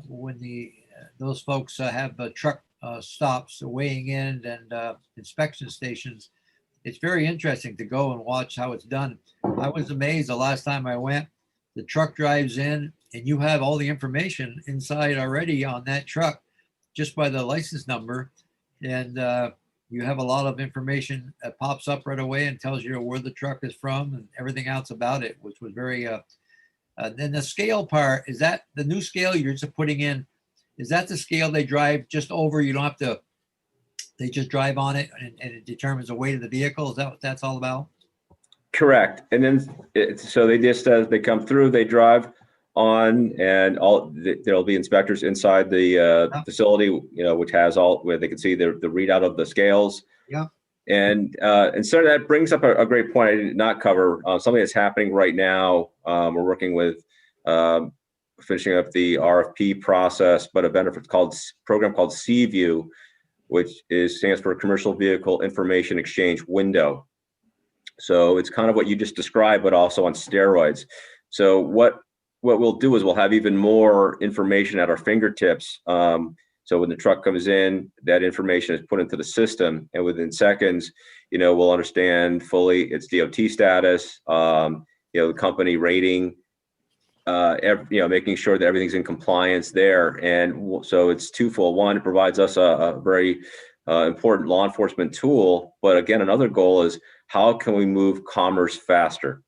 when those folks have the truck stops weighing in and inspection stations. It's very interesting to go and watch how it's done. I was amazed the last time I went. The truck drives in and you have all the information inside already on that truck just by the license number. And you have a lot of information that pops up right away and tells you where the truck is from and everything else about it, which was very, then the scale part, is that the new scale you're just putting in? Is that the scale they drive just over? You don't have to, they just drive on it and it determines the weight of the vehicle? Is that what that's all about? Correct. And then, so they just, as they come through, they drive on, and there'll be inspectors inside the facility, which has where they can see the readout of the scales. Yeah. And so that brings up a great point I did not cover, something that's happening right now. We're working with finishing up the RFP process, but a benefit program called CView, which stands for Commercial Vehicle Information Exchange Window. So it's kind of what you just described, but also on steroids. So what we'll do is we'll have even more information at our fingertips. So when the truck comes in, that information is put into the system, and within seconds, we'll understand fully its DOT status, the company rating, making sure that everything's in compliance there. And so it's twofold. One, it provides us a very important law enforcement tool. But again, another goal is how can we move commerce faster?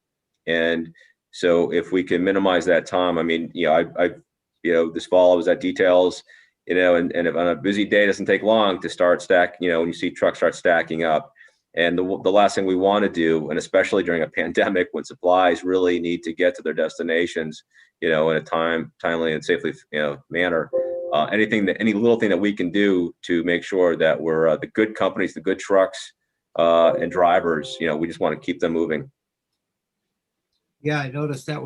And so if we can minimize that time, I mean, this fall I was at Details, and if on a busy day, it doesn't take long to start stacking, when you see trucks start stacking up. And the last thing we want to do, and especially during a pandemic when supplies really need to get to their destinations, in a timely and safely, manner, any little thing that we can do to make sure that we're the good companies, the good trucks and drivers, we just want to keep them moving. Yeah, I noticed that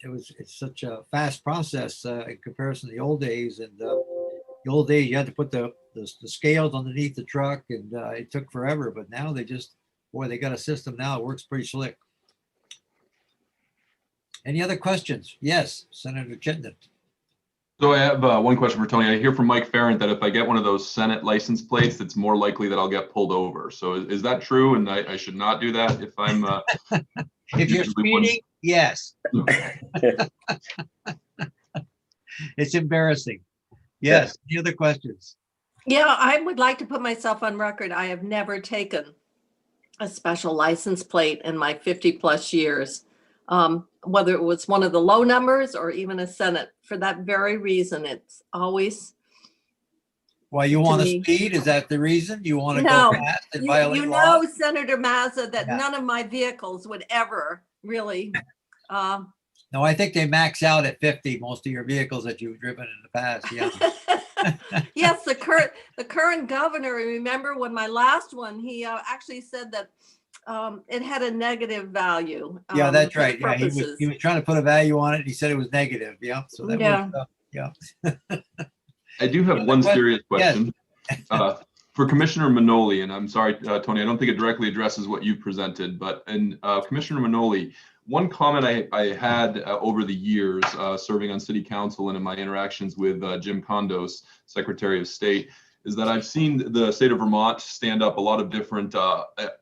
it's such a fast process in comparison to the old days. And the old days you had to put the scales underneath the truck, and it took forever. But now they got a system now. It works pretty slick. Any other questions? Yes, Senator Chittenden. So I have one question for Tony. I hear from Mike Farrant that if I get one of those Senate license plates, it's more likely that I'll get pulled over. So is that true? And I should not do that if I'm. If you're speeding, yes. It's embarrassing. Yes. Any other questions? Yeah, I would like to put myself on record. I have never taken a special license plate in my 50+ years, whether it was one of the low numbers or even a Senate. For that very reason, it's always. Why you want to speed? Is that the reason you want to No, go fast and violate you law? know, Senator Mazza, that Yeah. none of my vehicles would ever really. No, I think they max out at 50. Most of your vehicles that you've driven in the past. Yeah. Yes, the current governor. Remember when my last one, he actually said that it had a negative value. Yeah, that's for right. Yeah, he was trying to put a value on it. And he said it was negative. Yeah. So that was, yeah. I do have one serious question for Commissioner Manoli, and I'm sorry, Tony, I don't think it directly addresses what you presented, but Commissioner Manoli, one comment I had over the years serving on City Council and in my interactions with Jim Kondos, Secretary of State, is that I've seen the state of Vermont stand up a lot of different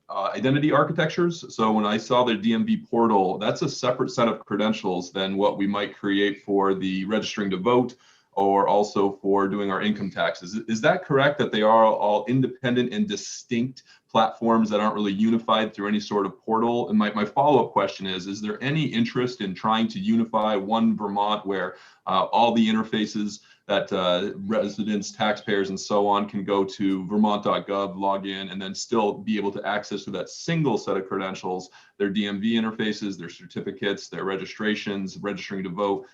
identity architectures. So when I saw the DMV portal, that's a separate set of credentials than what we might create for the registering to vote or also for doing our income taxes. Is that correct, that they are all independent and distinct platforms that aren't really unified through any sort of portal? And my follow-up question is there any interest in trying to unify one Vermont where all the interfaces that residents, taxpayers, and so on can go to vermont.gov, log in, and then still be able to access through that single set of credentials, their DMV interfaces, their certificates, their registrations, registering to vote?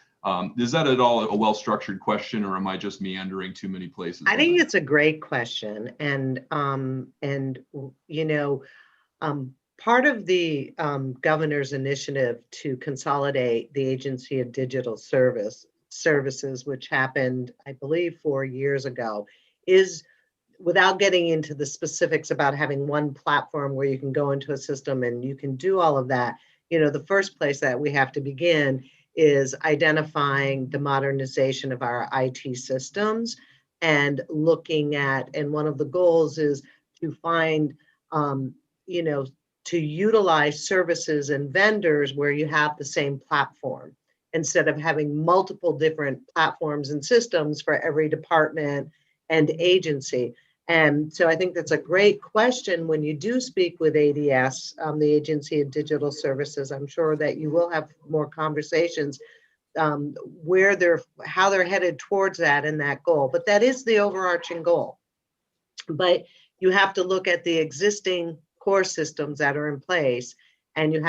Is that at all a well-structured question, or am I just meandering too many places? I think it's a great question. And part of the governor's initiative to consolidate the Agency of Digital Services, which happened, I believe, 4 years ago, is, without getting into the specifics about having one platform where you can go into a system and you can do all of that, the first place that we have to begin is identifying the modernization of our IT systems and looking at, and one of the goals is to find, to utilize services and vendors where you have the same platform instead of having multiple different platforms and systems for every department and agency. And so I think that's a great question when you do speak with ADS, the Agency of Digital Services. I'm sure that you will have more conversations how they're headed towards that and that goal. But that is the overarching goal. But you have to look at the existing core systems that are in place, and we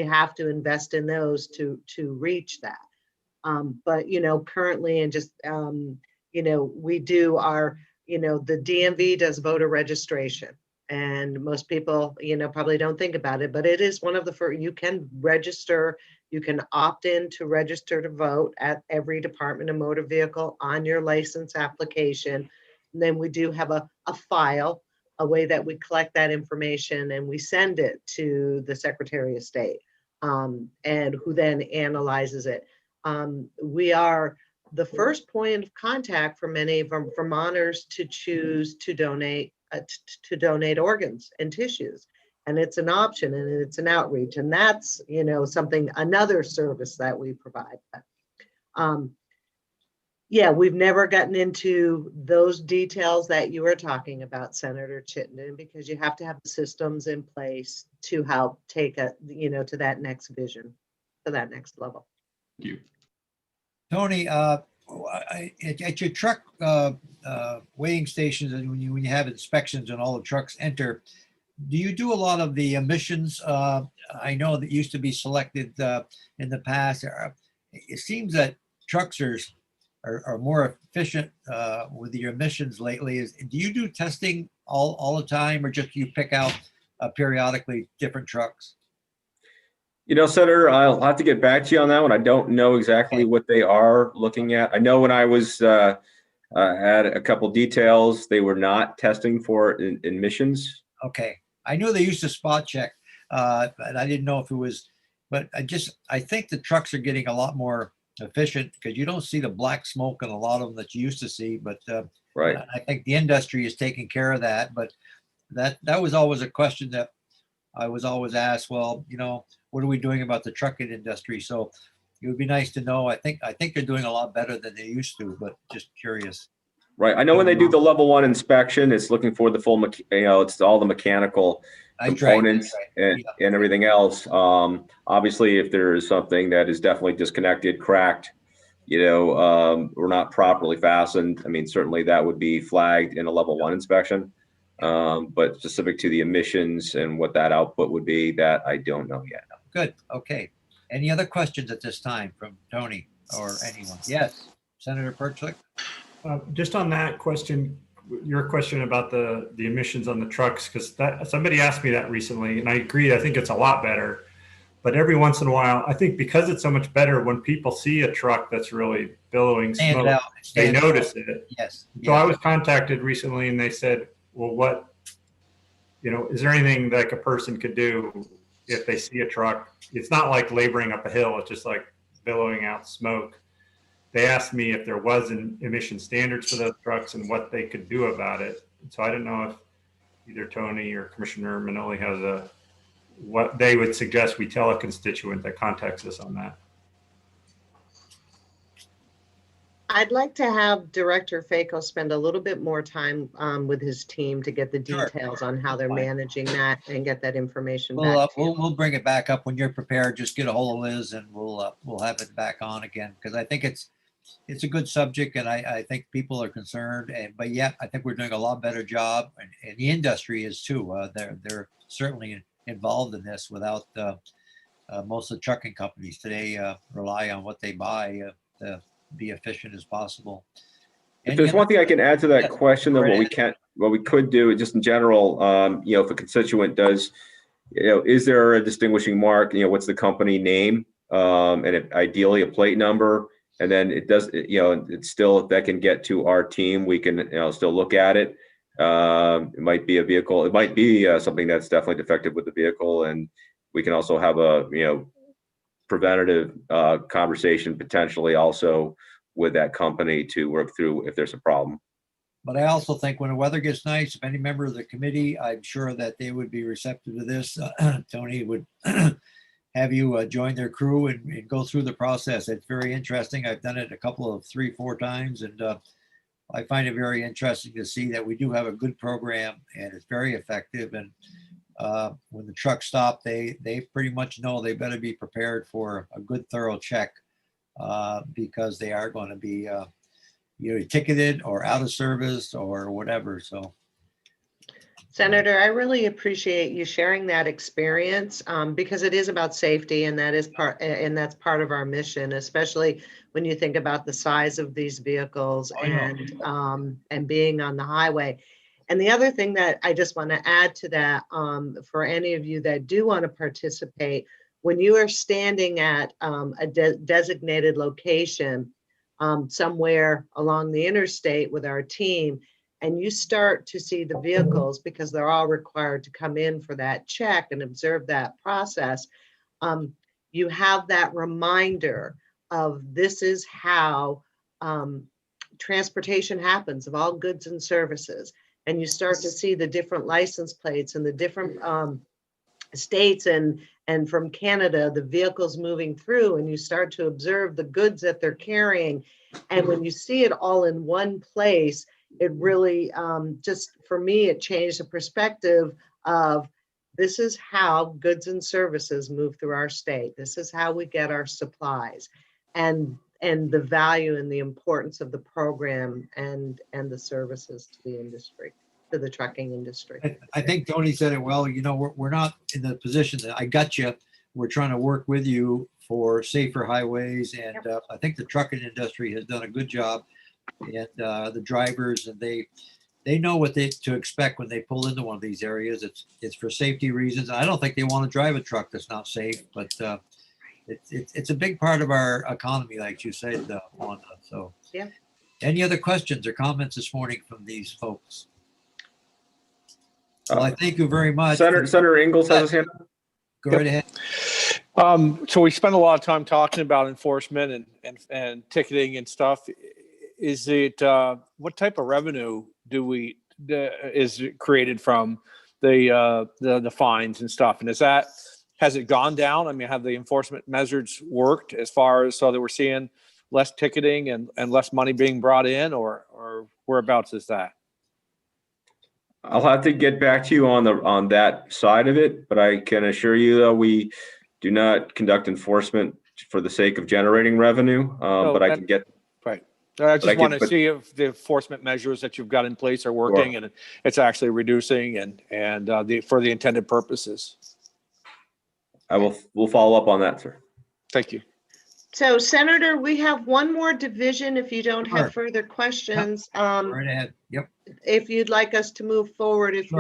have to invest in those to reach that. But currently, and just we do our the DMV does voter registration, and most people probably don't think about it, but it is one of the first. You can register, you can opt in to register to vote at every Department of Motor Vehicle on your license application. And then we do have a file, a way that we collect that information and we send it to the Secretary of State, and who then analyzes it. We are the first point of contact for many Vermonters to choose to donate organs and tissues, and it's an option and it's an outreach, and that's another service that we provide. Yeah, we've never gotten into those details that you were talking about, Senator Chittenden, because you have to have the systems in place to help take to that next vision, to that next level. Thank you. Tony, at your truck weighing stations, and when you have inspections and all the trucks enter, do you do a lot of the emissions? I know that used to be selected in the past. It seems that trucks are more efficient with your emissions lately. Do you do testing all the time, or just you pick out periodically different trucks? Senator, I'll have to get back to you on that one. I don't know exactly what they are looking at. I know when I was had a couple details, they were not testing for emissions. Okay, I knew they used to spot check, but I didn't know if it was. But I think the trucks are getting a lot more efficient because you don't see the black smoke in a lot of them that you used to see. But right, I think the industry is taking care of that. But that was always a question that I was always asked. Well, what are we doing about the trucking industry? So it would be nice to know. I think they're doing a lot better than they used to, but just curious. Right. I know when they do the level 1 inspection, it's looking for the full, it's all the mechanical components and everything else. Obviously, if there is something that is definitely disconnected, cracked, or not properly fastened, I mean, certainly that would be flagged in a level 1 inspection. But specific to the emissions and what that output would be, that I don't know yet. Good. Okay. Any other questions at this time from Tony or anyone? Yes, Senator Perchlik. Just on that question, your question about the emissions on the trucks, because somebody asked me that recently, and I agree. I think it's a lot better, but every once in a while, I think because it's so much better, when people see a truck that's really billowing smoke, they notice it. Yes. So I was contacted recently, and they said, "Well, is there anything like a person could do if they see a truck? It's not like laboring up a hill; it's just like billowing out smoke." They asked me if there was an emission standards for those trucks and what they could do about it. So I don't know if either Tony or Commissioner Manoli has what they would suggest we tell a constituent that contacts us on that. I'd like to have Director Faco spend a little bit more time with his team to get the details on how they're managing that and get that information back. We'll bring it back up when you're prepared. Just get a hold of Liz and we'll have it back on again, because I think it's a good subject, and I think people are concerned, but yet I think we're doing a lot better job, and the industry is too. They're certainly involved in this. Without most of the trucking companies today rely on what they buy to be efficient as possible. If there's one thing I can add to that question, though, what we could do just in general, if a constituent does, is there a distinguishing mark? What's the company name, and ideally a plate number? And then it does, it's still, if that can get to our team, we can, still look at it. It might be a vehicle, it might be something that's definitely defective with the vehicle. And we can also have a, preventative conversation potentially also with that company to work through if there's a problem. But I also think when the weather gets nice, if any member of the committee, I'm sure that they would be receptive to this. Tony would have you join their crew and go through the process. It's very interesting. I've done it a couple of 3-4 times, and I find it very interesting to see that we do have a good program and it's very effective. And when the trucks stop, they pretty much know they better be prepared for a good thorough check because they are going to be ticketed or out of service or whatever. So, Senator, I really appreciate you sharing that experience because it is about safety, and that's part of our mission, especially when you think about the size of these vehicles and being on the highway. And the other thing that I just want to add to that, for any of you that do want to participate, when you are standing at a designated location somewhere along the interstate with our team, and you start to see the vehicles, because they're all required to come in for that check and observe that process, you have that reminder of this is how transportation happens of all goods and services. And you start to see the different license plates and the different states and from Canada, the vehicles moving through, and you start to observe the goods that they're carrying. And when you see it all in one place, it really just, for me, it changed the perspective of this is how goods and services move through our state. This is how we get our supplies, and the value and the importance of the program and the services to the industry, to the trucking industry. I think Tony said it well. We're not in the position that I got you. We're trying to work with you for safer highways. And I think the trucking industry has done a good job. And the drivers, and they know what to expect when they pull into one of these areas. It's for safety reasons. I don't think they want to drive a truck that's not safe, but it's a big part of our economy, like you said, Wanda. So, yeah. Any other questions or comments this morning from these folks? Well, I thank you very much. Senator Ingalls has his hand up. Go right ahead. So we spend a lot of time talking about enforcement and ticketing and stuff. Is it what type of revenue is created from the fines and stuff? And has it gone down? I mean, have the enforcement measures worked as far as so that we're seeing less ticketing and less money being brought in, or whereabouts is that? I'll have to get back to you on that side of it, but I can assure you that we do not conduct enforcement for the sake of generating revenue. But I can get right. I just want to see if the enforcement measures that you've got in place are working, and it's actually reducing and for the intended purposes. We'll follow up on that, sir. Thank you. So, Senator, we have one more division if you don't have further questions. Right ahead. Yep. If you'd like us to move forward, if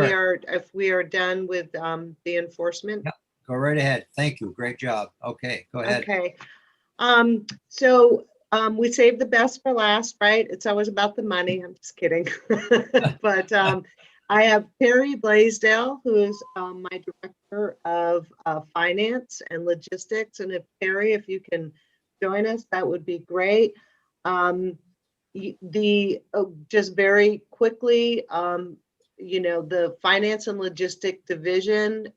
we are done with the enforcement. Yep. Go right ahead. Thank you. Great job. Okay, go ahead. Okay. So we saved the best for last, right? It's always about the money. I'm just kidding. But I have Terry Blaisdell, who is my Director of Finance and Logistics. And Terry, if you can join us, that would be great. Just very quickly, the Finance and Logistics Division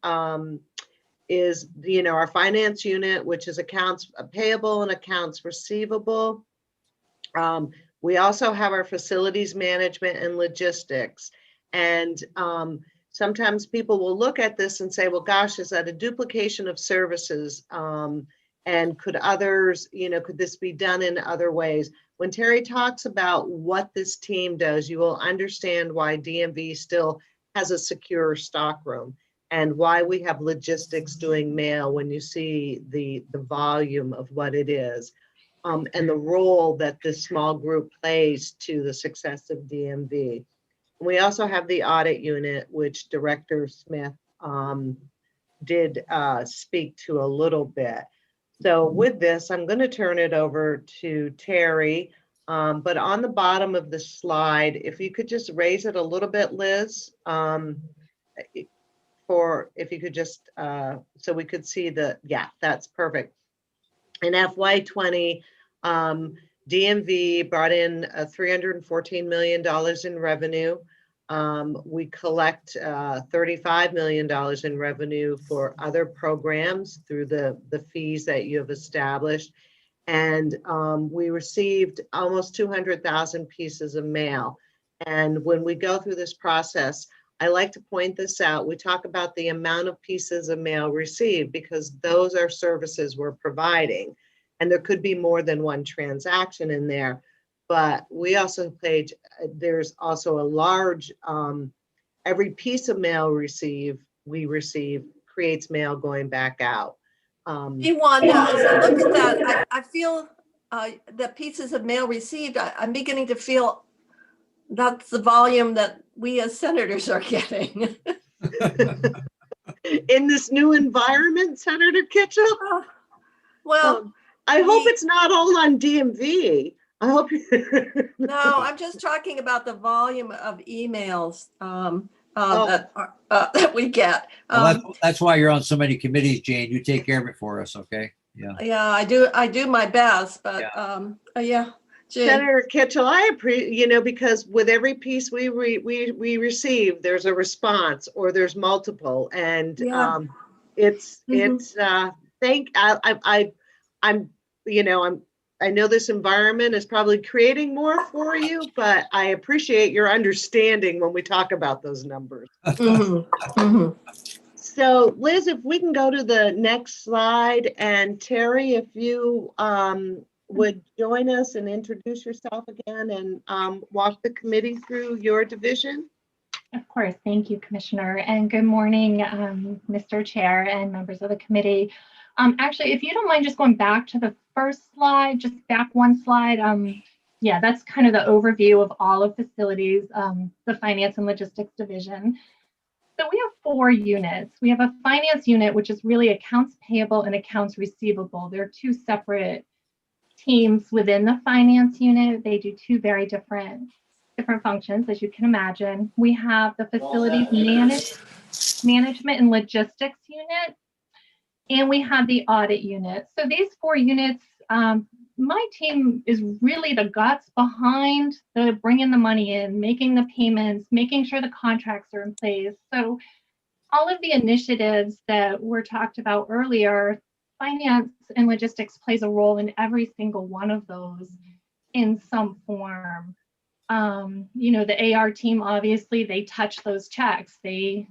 is, our finance unit, which is accounts payable and accounts receivable. We also have our facilities management and logistics. And sometimes people will look at this and say, well, gosh, is that a duplication of services? And could others, could this be done in other ways? When Terry talks about what this team does, you will understand why DMV still has a secure stockroom and why we have logistics doing mail when you see the volume of what it is, and the role that this small group plays to the success of DMV. We also have the audit unit, which Director Smith did speak to a little bit. So with this, I'm going to turn it over to Terry. But on the bottom of the slide, if you could just raise it a little bit, Liz, if you could just, so we could see yeah, that's perfect. In FY20, DMV brought in $314 million in revenue. We collect $35 million in revenue for other programs through the fees that you have established. And we received almost 200,000 pieces of mail. And when we go through this process, I like to point this out. We talk about the amount of pieces of mail received because those are services we're providing. And there could be more than one transaction in there. But we also there's also a large, every piece of mail we receive creates mail going back out. Wanda, as I look at that, I feel the pieces of mail received, I'm beginning to feel that's the volume that we as senators are getting. In this new environment, Senator Kitchel? Well, I hope it's not all on DMV. I hope no, I'm just talking about the volume of emails that we get. Well, that's why you're on so many committees, Jane. You take care of it for us, okay? Yeah. Yeah, I do my best, but yeah. Jane. Senator Kitchel, I appreciate, because with every piece we receive, there's a response or there's multiple, and I know this environment is probably creating more for you, but I appreciate your understanding when we talk about those numbers. So Liz, if we can go to the next slide, and Terry, if you would join us and introduce yourself again and walk the committee through your division. Of course. Thank you, Commissioner. And good morning, Mr. Chair and members of the committee. Actually, if you don't mind just going back to the first slide, just back one slide. Yeah, that's kind of the overview of all of facilities, the Finance and Logistics Division. So we have 4 units. We have a finance unit, which is really accounts payable and accounts receivable. They're 2 separate teams within the finance unit. They do 2 very different functions, as you can imagine. We have the facilities management and logistics unit, and we have the audit unit. So these 4 units, my team is really the guts behind the bringing the money in, making the payments, making sure the contracts are in place. So all of the initiatives that were talked about earlier, finance and logistics plays a role in every single one of those in some form. The AR team, obviously, they touch those checks. They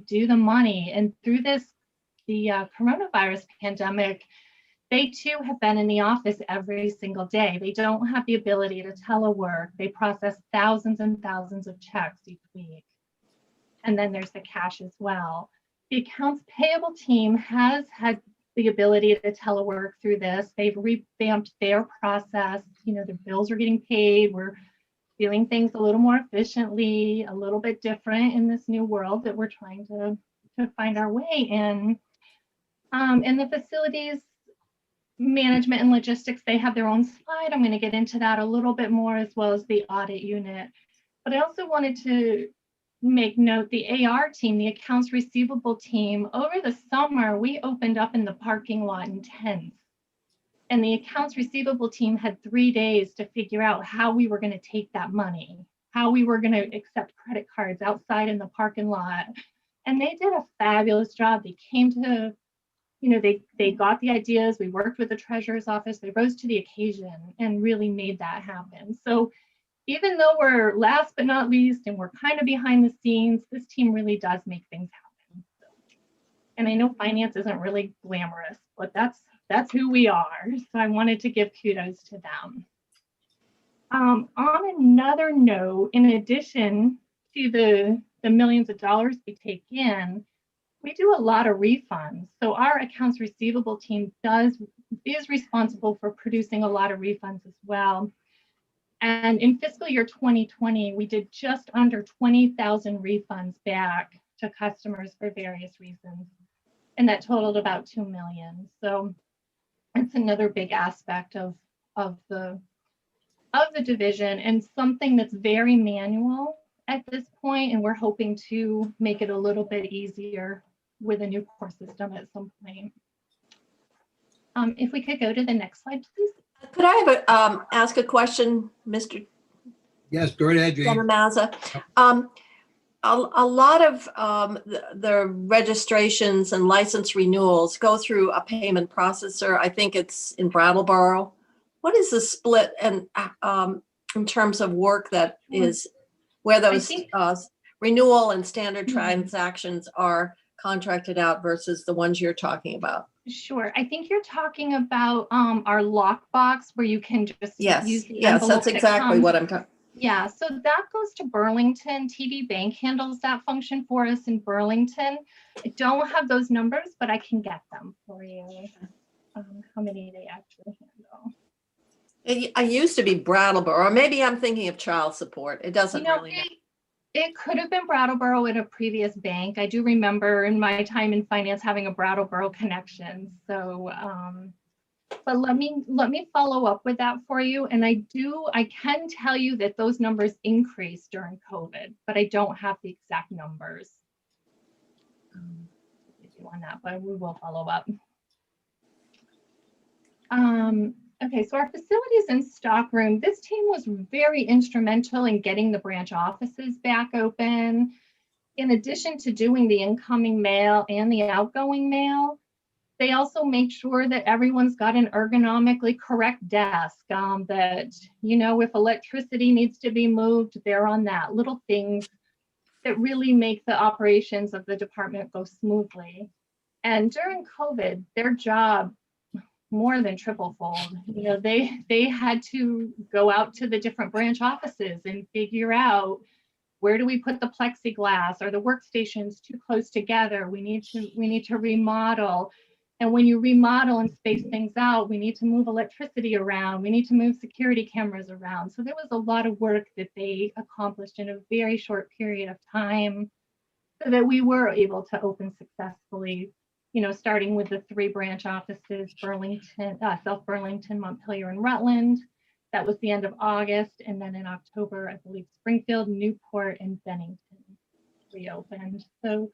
do the money. And through the coronavirus pandemic, they too have been in the office every single day. They don't have the ability to telework. They process thousands and thousands of checks each week. And then there's the cash as well. The accounts payable team has had the ability to telework through this. They've revamped their process. Their bills are getting paid. We're doing things a little more efficiently, a little bit different in this new world that we're trying to find our way in. And the facilities management and logistics, they have their own slide. I'm going to get into that a little bit more, as well as the audit unit. But I also wanted to make note, the AR team, the accounts receivable team, over the summer, we opened up in the parking lot in tents. And the accounts receivable team had 3 days to figure out how we were going to take that money, how we were going to accept credit cards outside in the parking lot. And they did a fabulous job. They came to, they got the ideas. We worked with the treasurer's office. They rose to the occasion and really made that happen. So even though we're last but not least, and we're kind of behind the scenes, this team really does make things happen. And I know finance isn't really glamorous, but that's who we are. So I wanted to give kudos to them. On another note, in addition to the millions of dollars we take in, we do a lot of refunds. So our accounts receivable team is responsible for producing a lot of refunds as well. And in fiscal year 2020, we did just under 20,000 refunds back to customers for various reasons. And that totaled about 2 million. So It's another big aspect of the division, and something that's very manual at this point, and we're hoping to make it a little bit easier with a new core system at some point. If we could go to the next slide, please. Could I have ask a question, Mr. Yes, go ahead, Jane. Mazza? A lot of the registrations and license renewals go through a payment processor. I think it's in Brattleboro. What is the split and in terms of work that is where those renewal and standard transactions are contracted out versus the ones you're talking about? Sure. I think you're talking about our lockbox where you can just use the yes, envelope that's that exactly comes. what I'm talking. Yeah, so that goes to Burlington. TD Bank handles that function for us in Burlington. I don't have those numbers, but I can get them for you. How many they actually handle. I used to be Brattleboro, or maybe I'm thinking of child support. It doesn't really matter. It could have been Brattleboro at a previous bank. I do remember in my time in finance having a Brattleboro connection. So, but let me follow up with that for you. And I can tell you that those numbers increased during COVID, but I don't have the exact numbers on that, but we will follow up. Okay, so our facilities and stockroom, this team was very instrumental in getting the branch offices back open. In addition to doing the incoming mail and the outgoing mail, they also make sure that everyone's got an ergonomically correct desk, that, you know, if electricity needs to be moved, they're on that. Little things that really make the operations of the department go smoothly. And during COVID, their job more than triple fold. You know, they had to go out to the different branch offices and figure out, where do we put the plexiglass? Are the workstations too close together? We need to remodel. And when you remodel and space things out, we need to move electricity around. We need to move security cameras around. So there was a lot of work that they accomplished in a very short period of time so that we were able to open successfully, you know, starting with the 3 branch offices, Burlington, South Burlington, Montpelier, and Rutland. That was the end of August. And then in October, I believe Springfield, Newport, and Bennington reopened. So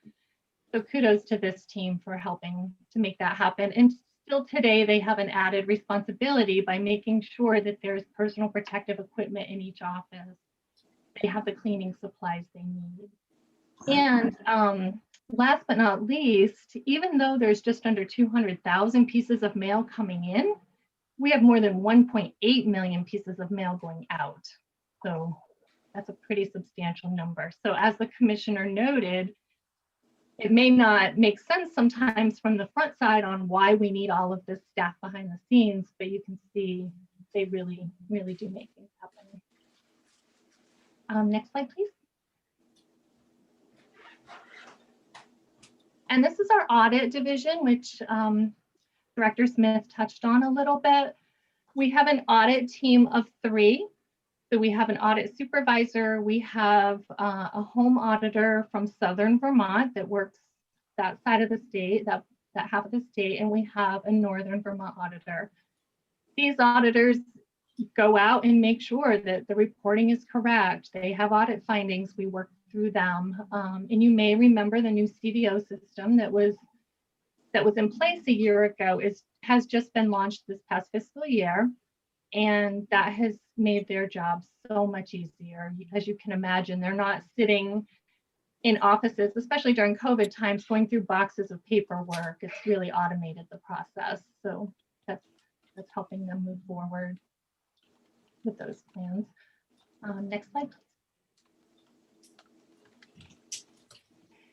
kudos to this team for helping to make that happen. And still today, they have an added responsibility by making sure that there's personal protective equipment in each office. They have the cleaning supplies they need. And last but not least, even though there's just under 200,000 pieces of mail coming in, we have more than 1.8 million pieces of mail going out. So that's a pretty substantial number. So as the commissioner noted, it may not make sense sometimes from the front side on why we need all of this staff behind the scenes, but you can see they really, really do make things happen. Next slide, please. And this is our audit division, which Director Smith touched on a little bit. We have an audit team of 3. So we have an audit supervisor, we have a home auditor from Southern Vermont that works that side of the state, that half of the state, and we have a Northern Vermont auditor. These auditors go out and make sure that the reporting is correct. They have audit findings, we work through them. And you may remember the new CVO system that was in place a year ago has just been launched this past fiscal year. And that has made their job so much easier. As you can imagine, they're not sitting in offices, especially during COVID times, going through boxes of paperwork. It's really automated the process. So that's helping them move forward with those plans. Next slide,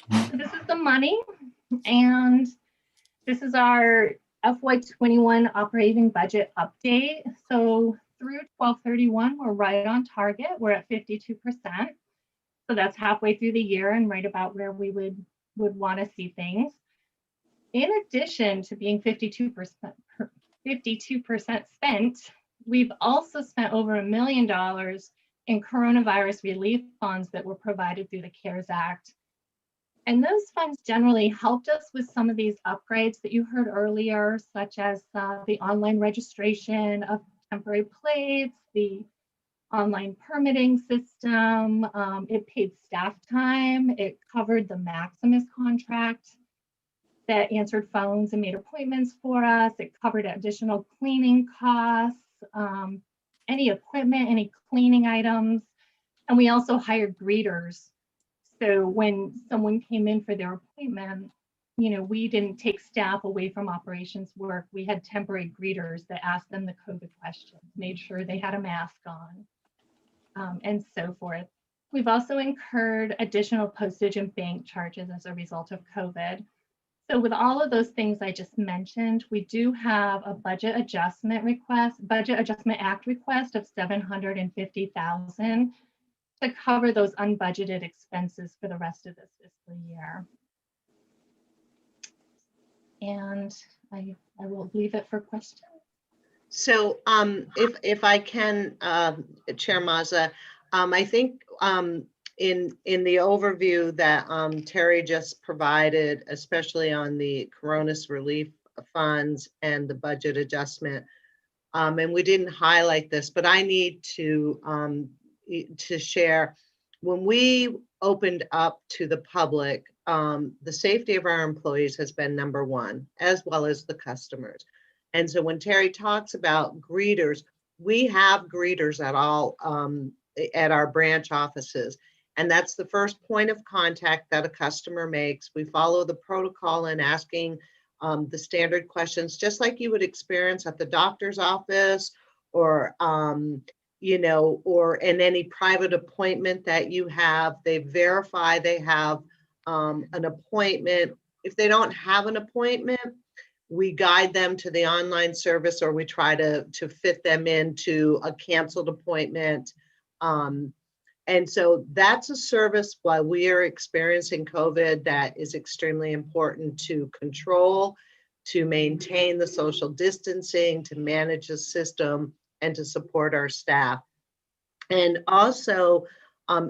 please. So this is the money, and this is our FY21 operating budget update. So through 12/31, we're right on target. We're at 52%. So that's halfway through the year and right about where we would want to see things. In addition to being 52% spent, we've also spent over $1 million in coronavirus relief funds that were provided through the CARES Act. And those funds generally helped us with some of these upgrades that you heard earlier, such as the online registration of temporary plates, the online permitting system. It paid staff time. It covered the Maximus contract that answered phones and made appointments for us. It covered additional cleaning costs, any equipment, any cleaning items. And we also hired greeters. So when someone came in for their appointment, you know, we didn't take staff away from operations work. We had temporary greeters that asked them the COVID questions, made sure they had a mask on, and so forth. We've also incurred additional postage and bank charges as a result of COVID. So with all of those things I just mentioned, we do have a Budget Adjustment Act request of $750,000 to cover those unbudgeted expenses for the rest of this fiscal year. And I will leave it for questions. So if I can, Chair Mazza, I think in the overview that Terry just provided, especially on the Coronavirus relief funds and the budget adjustment, and we didn't highlight this, but I need to share. When we opened up to the public, the safety of our employees has been number one, as well as the customers. And so when Terry talks about greeters, we have greeters at all at our branch offices. And that's the first point of contact that a customer makes. We follow the protocol in asking the standard questions, just like you would experience at the doctor's office or, you know, or in any private appointment that you have. They verify they have an appointment. If they don't have an appointment, we guide them to the online service, or we try to fit them into a canceled appointment. And so that's a service while we are experiencing COVID that is extremely important to control, to maintain the social distancing, to manage the system, and to support our staff. And also,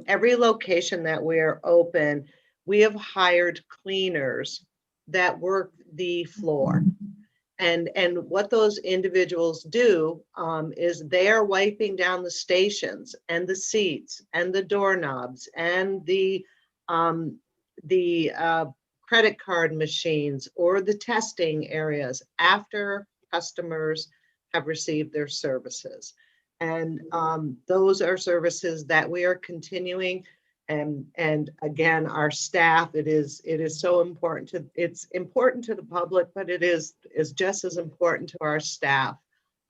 every location that we're open, we have hired cleaners that work the floor. And what those individuals do is they are wiping down the stations and the seats and the doorknobs and the credit card machines or the testing areas after customers have received their services. And those are services that we are continuing. And again, our staff, it is so important it's important to the public, but it is just as important to our staff,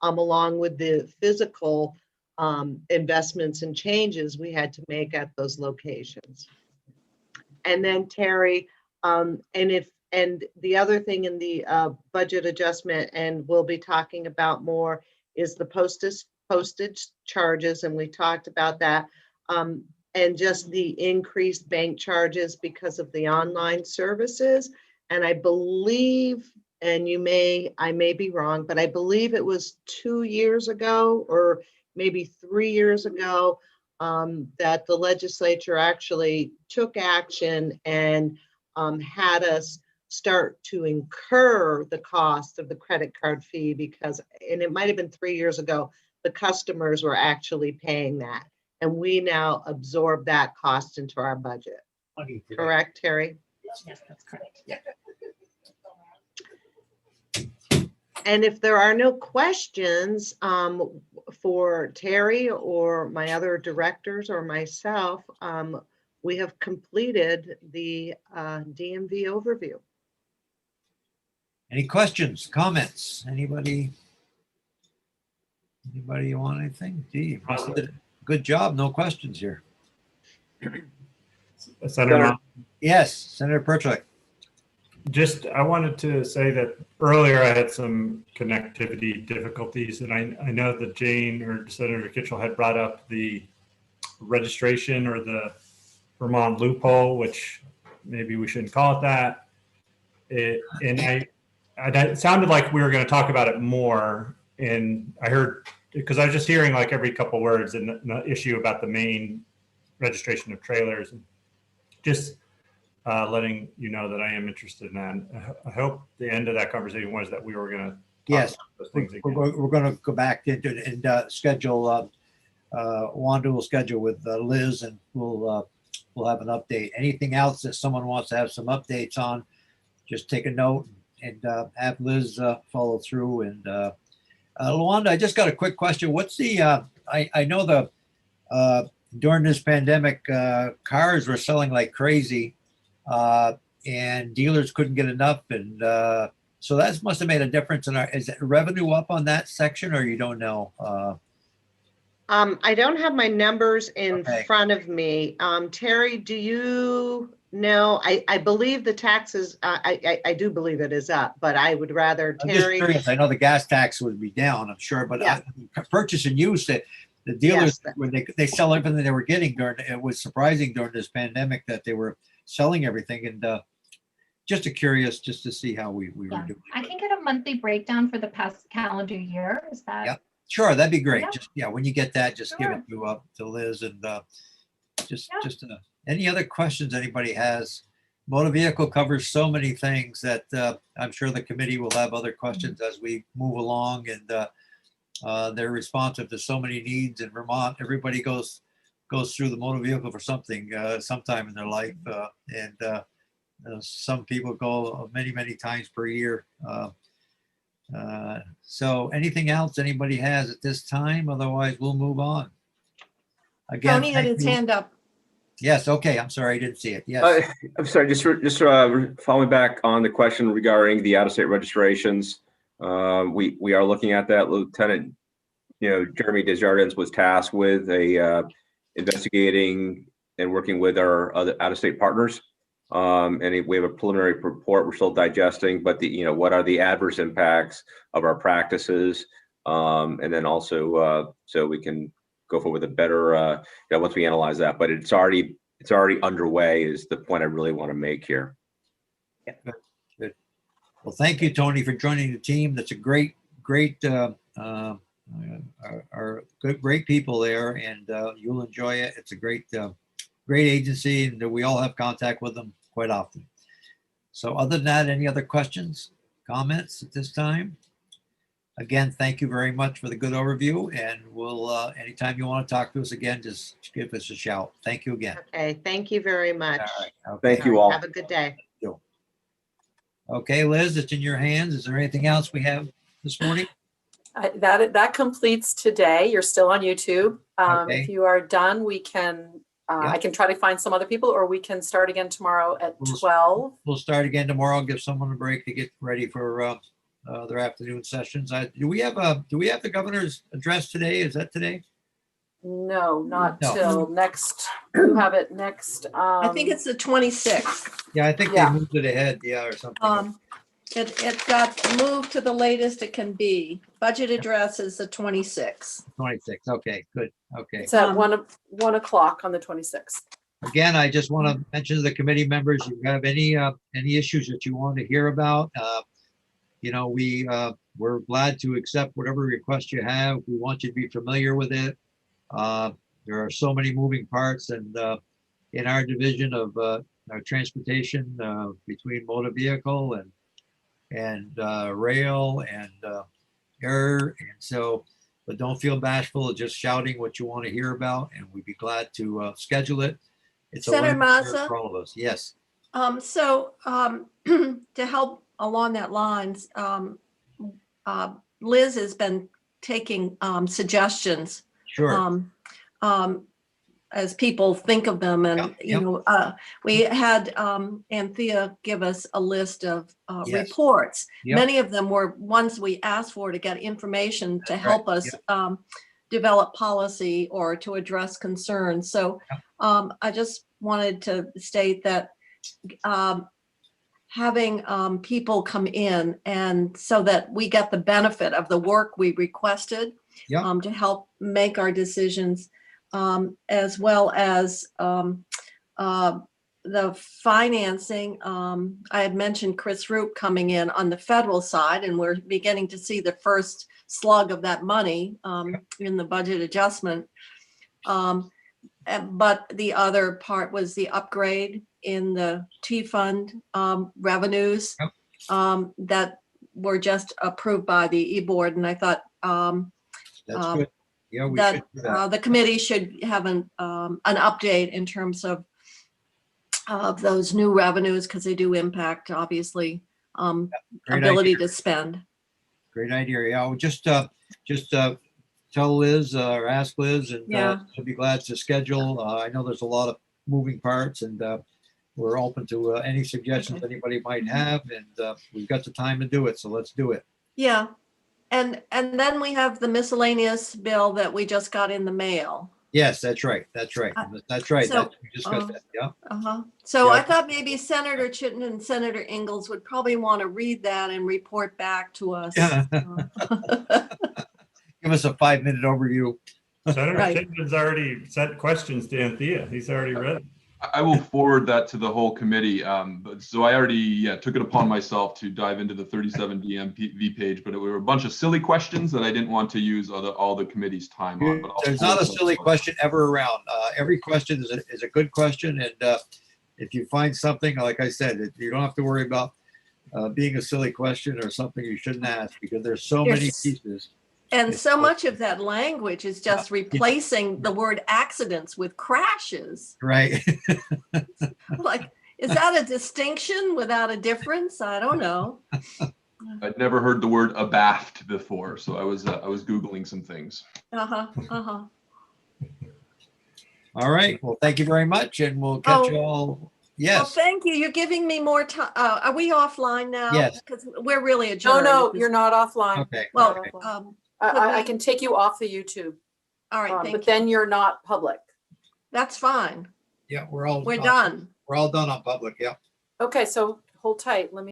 along with the physical investments and changes we had to make at those locations. And then Terry, and the other thing in the budget adjustment, and we'll be talking about more, is the postage charges, and we talked about that. And just the increased bank charges because of the online services. And I believe, and I may be wrong, but I believe it was 2 years ago or maybe 3 years ago that the legislature actually took action and had us start to incur the cost of the credit card fee because, and it might've been 3 years ago, the customers were actually paying that. And we now absorb that cost into our budget. Correct, Terry? Yes, that's correct. And if there are no questions for Terry or my other directors or myself, we have completed the DMV overview. Any questions, comments? Anybody want anything? Gee, good job. No questions here. Senator, yes, Senator Pertwee. I wanted to say that earlier I had some connectivity difficulties, and I know that Jane or Senator Kitchell had brought up the registration or the Vermont loophole, which maybe we shouldn't call it that. It sounded like we were going to talk about it more, and I heard, because I was just hearing like every couple words and the issue about the main registration of trailers. And just letting you know that I am interested in that. I hope the end of that conversation was that we were going to Yes, those things again. we're going to go back into and schedule. Wanda will schedule with Liz, and we'll have an update. Anything else that someone wants to have some updates on, just take a note and have Liz follow through. And Luanda, I just got a quick question. What's the? I know the during this pandemic, cars were selling like crazy, and dealers couldn't get enough, and so that must have made a difference in our. Is it revenue up on that section, or you don't know? I don't have my numbers in Okay. front of me. Terry, do you know? I believe the taxes, I do believe it is up, but I would rather I'm just Terry. curious. I know the gas tax would be down, I'm sure, but Yeah. purchase and use, the dealers, Yes. when they sell everything they were getting during, it was surprising during this pandemic that they were selling everything. And just curious, just to see how we were Yeah, doing. I can get a monthly breakdown for the past calendar year. Is that? Yeah. Sure, that'd be great. Yeah. Just, when you get that, just give Sure. it to Liz, and just, Yeah. any other questions anybody has? Motor vehicle covers so many things that I'm sure the committee will have other questions as we move along, and they're responsive to so many needs in Vermont. Everybody goes through the motor vehicle for something sometime in their life, and some people go many, many times per year. So anything else anybody has at this time? Otherwise, we'll move on. Again, Tony had thank his you. hand up. Yes, okay, I'm sorry, I didn't see it. Yes, I'm sorry, just following back on the question regarding the out-of-state registrations. We are looking at that. Lieutenant, Jeremy Desjardins was tasked with investigating and working with our other out-of-state partners. And we have a preliminary report we're still digesting, but what are the adverse impacts of our practices? And then also, so we can go forward with a better, once we analyze that, but it's already underway is the point I really want to make here. good. Well, thank you, Tony, for joining the team. That's a great great people there, and you'll enjoy it. It's a great agency, and we all have contact with them quite often. So other than that, any other questions, comments at this time? Again, thank you very much for the good overview, and we'll, anytime you want to talk to us again, just give us a shout. Thank you again. Okay, thank you very much. All right. Okay. Thank you all. Have a good day. Okay, Liz, it's in your hands. Is there anything else we have this morning? That completes today. You're still on YouTube. Okay. If you are done, we can, I can try to find some other people, or we can start again tomorrow at 12. We'll start again tomorrow. Give someone a break to get ready for their afternoon sessions. Do we have the governor's address today? Is that today? No, not No. till next. You have it next. I think it's the 26th. Yeah, I think they Yeah. moved it ahead. Yeah, or something. It got moved to the latest it can be. Budget address is the 26th. 26. Okay, good. Okay. It's at 1 o'clock on the 26th. Again, I just want to mention to the committee members, if you have any issues that you want to hear about, we're glad to accept whatever request you have. We want you to be familiar with it. There are so many moving parts, and in our division of our transportation between motor vehicle and rail and air, and so, but don't feel bashful, just shouting what you want to hear about, and we'd be glad to schedule it. It's a Senator learning curve Mazza? for all of us. Yes. To help along that lines, Liz has been taking suggestions Sure. as people think of them. And, Yep. we had Anthea give us a list of Yes. reports. Yep. Many of them were ones we asked for to get information to That's help right. us develop policy or to address concerns. So I just wanted to state that having people come in and so that we get the benefit of the work we requested Yep. to help make our decisions, as well as the financing. I had mentioned Chris Roop coming in on the federal side, and we're beginning to see the first slug of that money in the budget adjustment. but the other part was the upgrade in the T-fund revenues that were just approved by the e-board. And I thought That's good. Yeah, we that should do that. the committee should have an update in terms of those new revenues, because they do impact, obviously, Great ability idea. to spend. Great idea. Yeah, I'll just tell Liz or ask Liz, and Yeah. she'll be glad to schedule. I know there's a lot of moving parts, and we're open to any suggestions anybody might have, and we've got the time to do it, so let's do it. Yeah. And then we have the miscellaneous bill that we just got in the mail. Yes, that's right. That's right. That's right. so, We discussed that. Yeah. So I Yeah. thought maybe Senator Chittenden and Senator Ingalls would probably want to read that and report back to us. Yeah. Give us a 5-minute overview. Senator Right. Chittenden's already sent questions to Anthea. He's already read it. I will forward that to the whole committee. But so I already took it upon myself to dive into the 37 DMV page, but it were a bunch of silly questions that I didn't want to use all the committee's time on. But I'll There's not a forward silly that. question ever around. Every question is a good question, and if you find something, like I said, you don't have to worry about being a silly question or something you shouldn't ask, because there's so many Yes. pieces. And so much of that language is just replacing the word accidents with crashes. Right. Like, is that a distinction without a difference? I don't know. I'd never heard the word abaft before, so I was Googling some things. Uh-huh. All right. Well, thank you very much, and we'll catch Oh. you all. Well, Yes. thank you. You're giving me more time. Are we offline now? Yes. Because we're really No, adjourned. no, you're not offline. Okay. Well, okay. I we- can take you off the YouTube, all right, but thank you. then you're not public. That's fine. Yeah, we're all We're done. We're all done on public. Yeah. Okay, so hold tight. Let me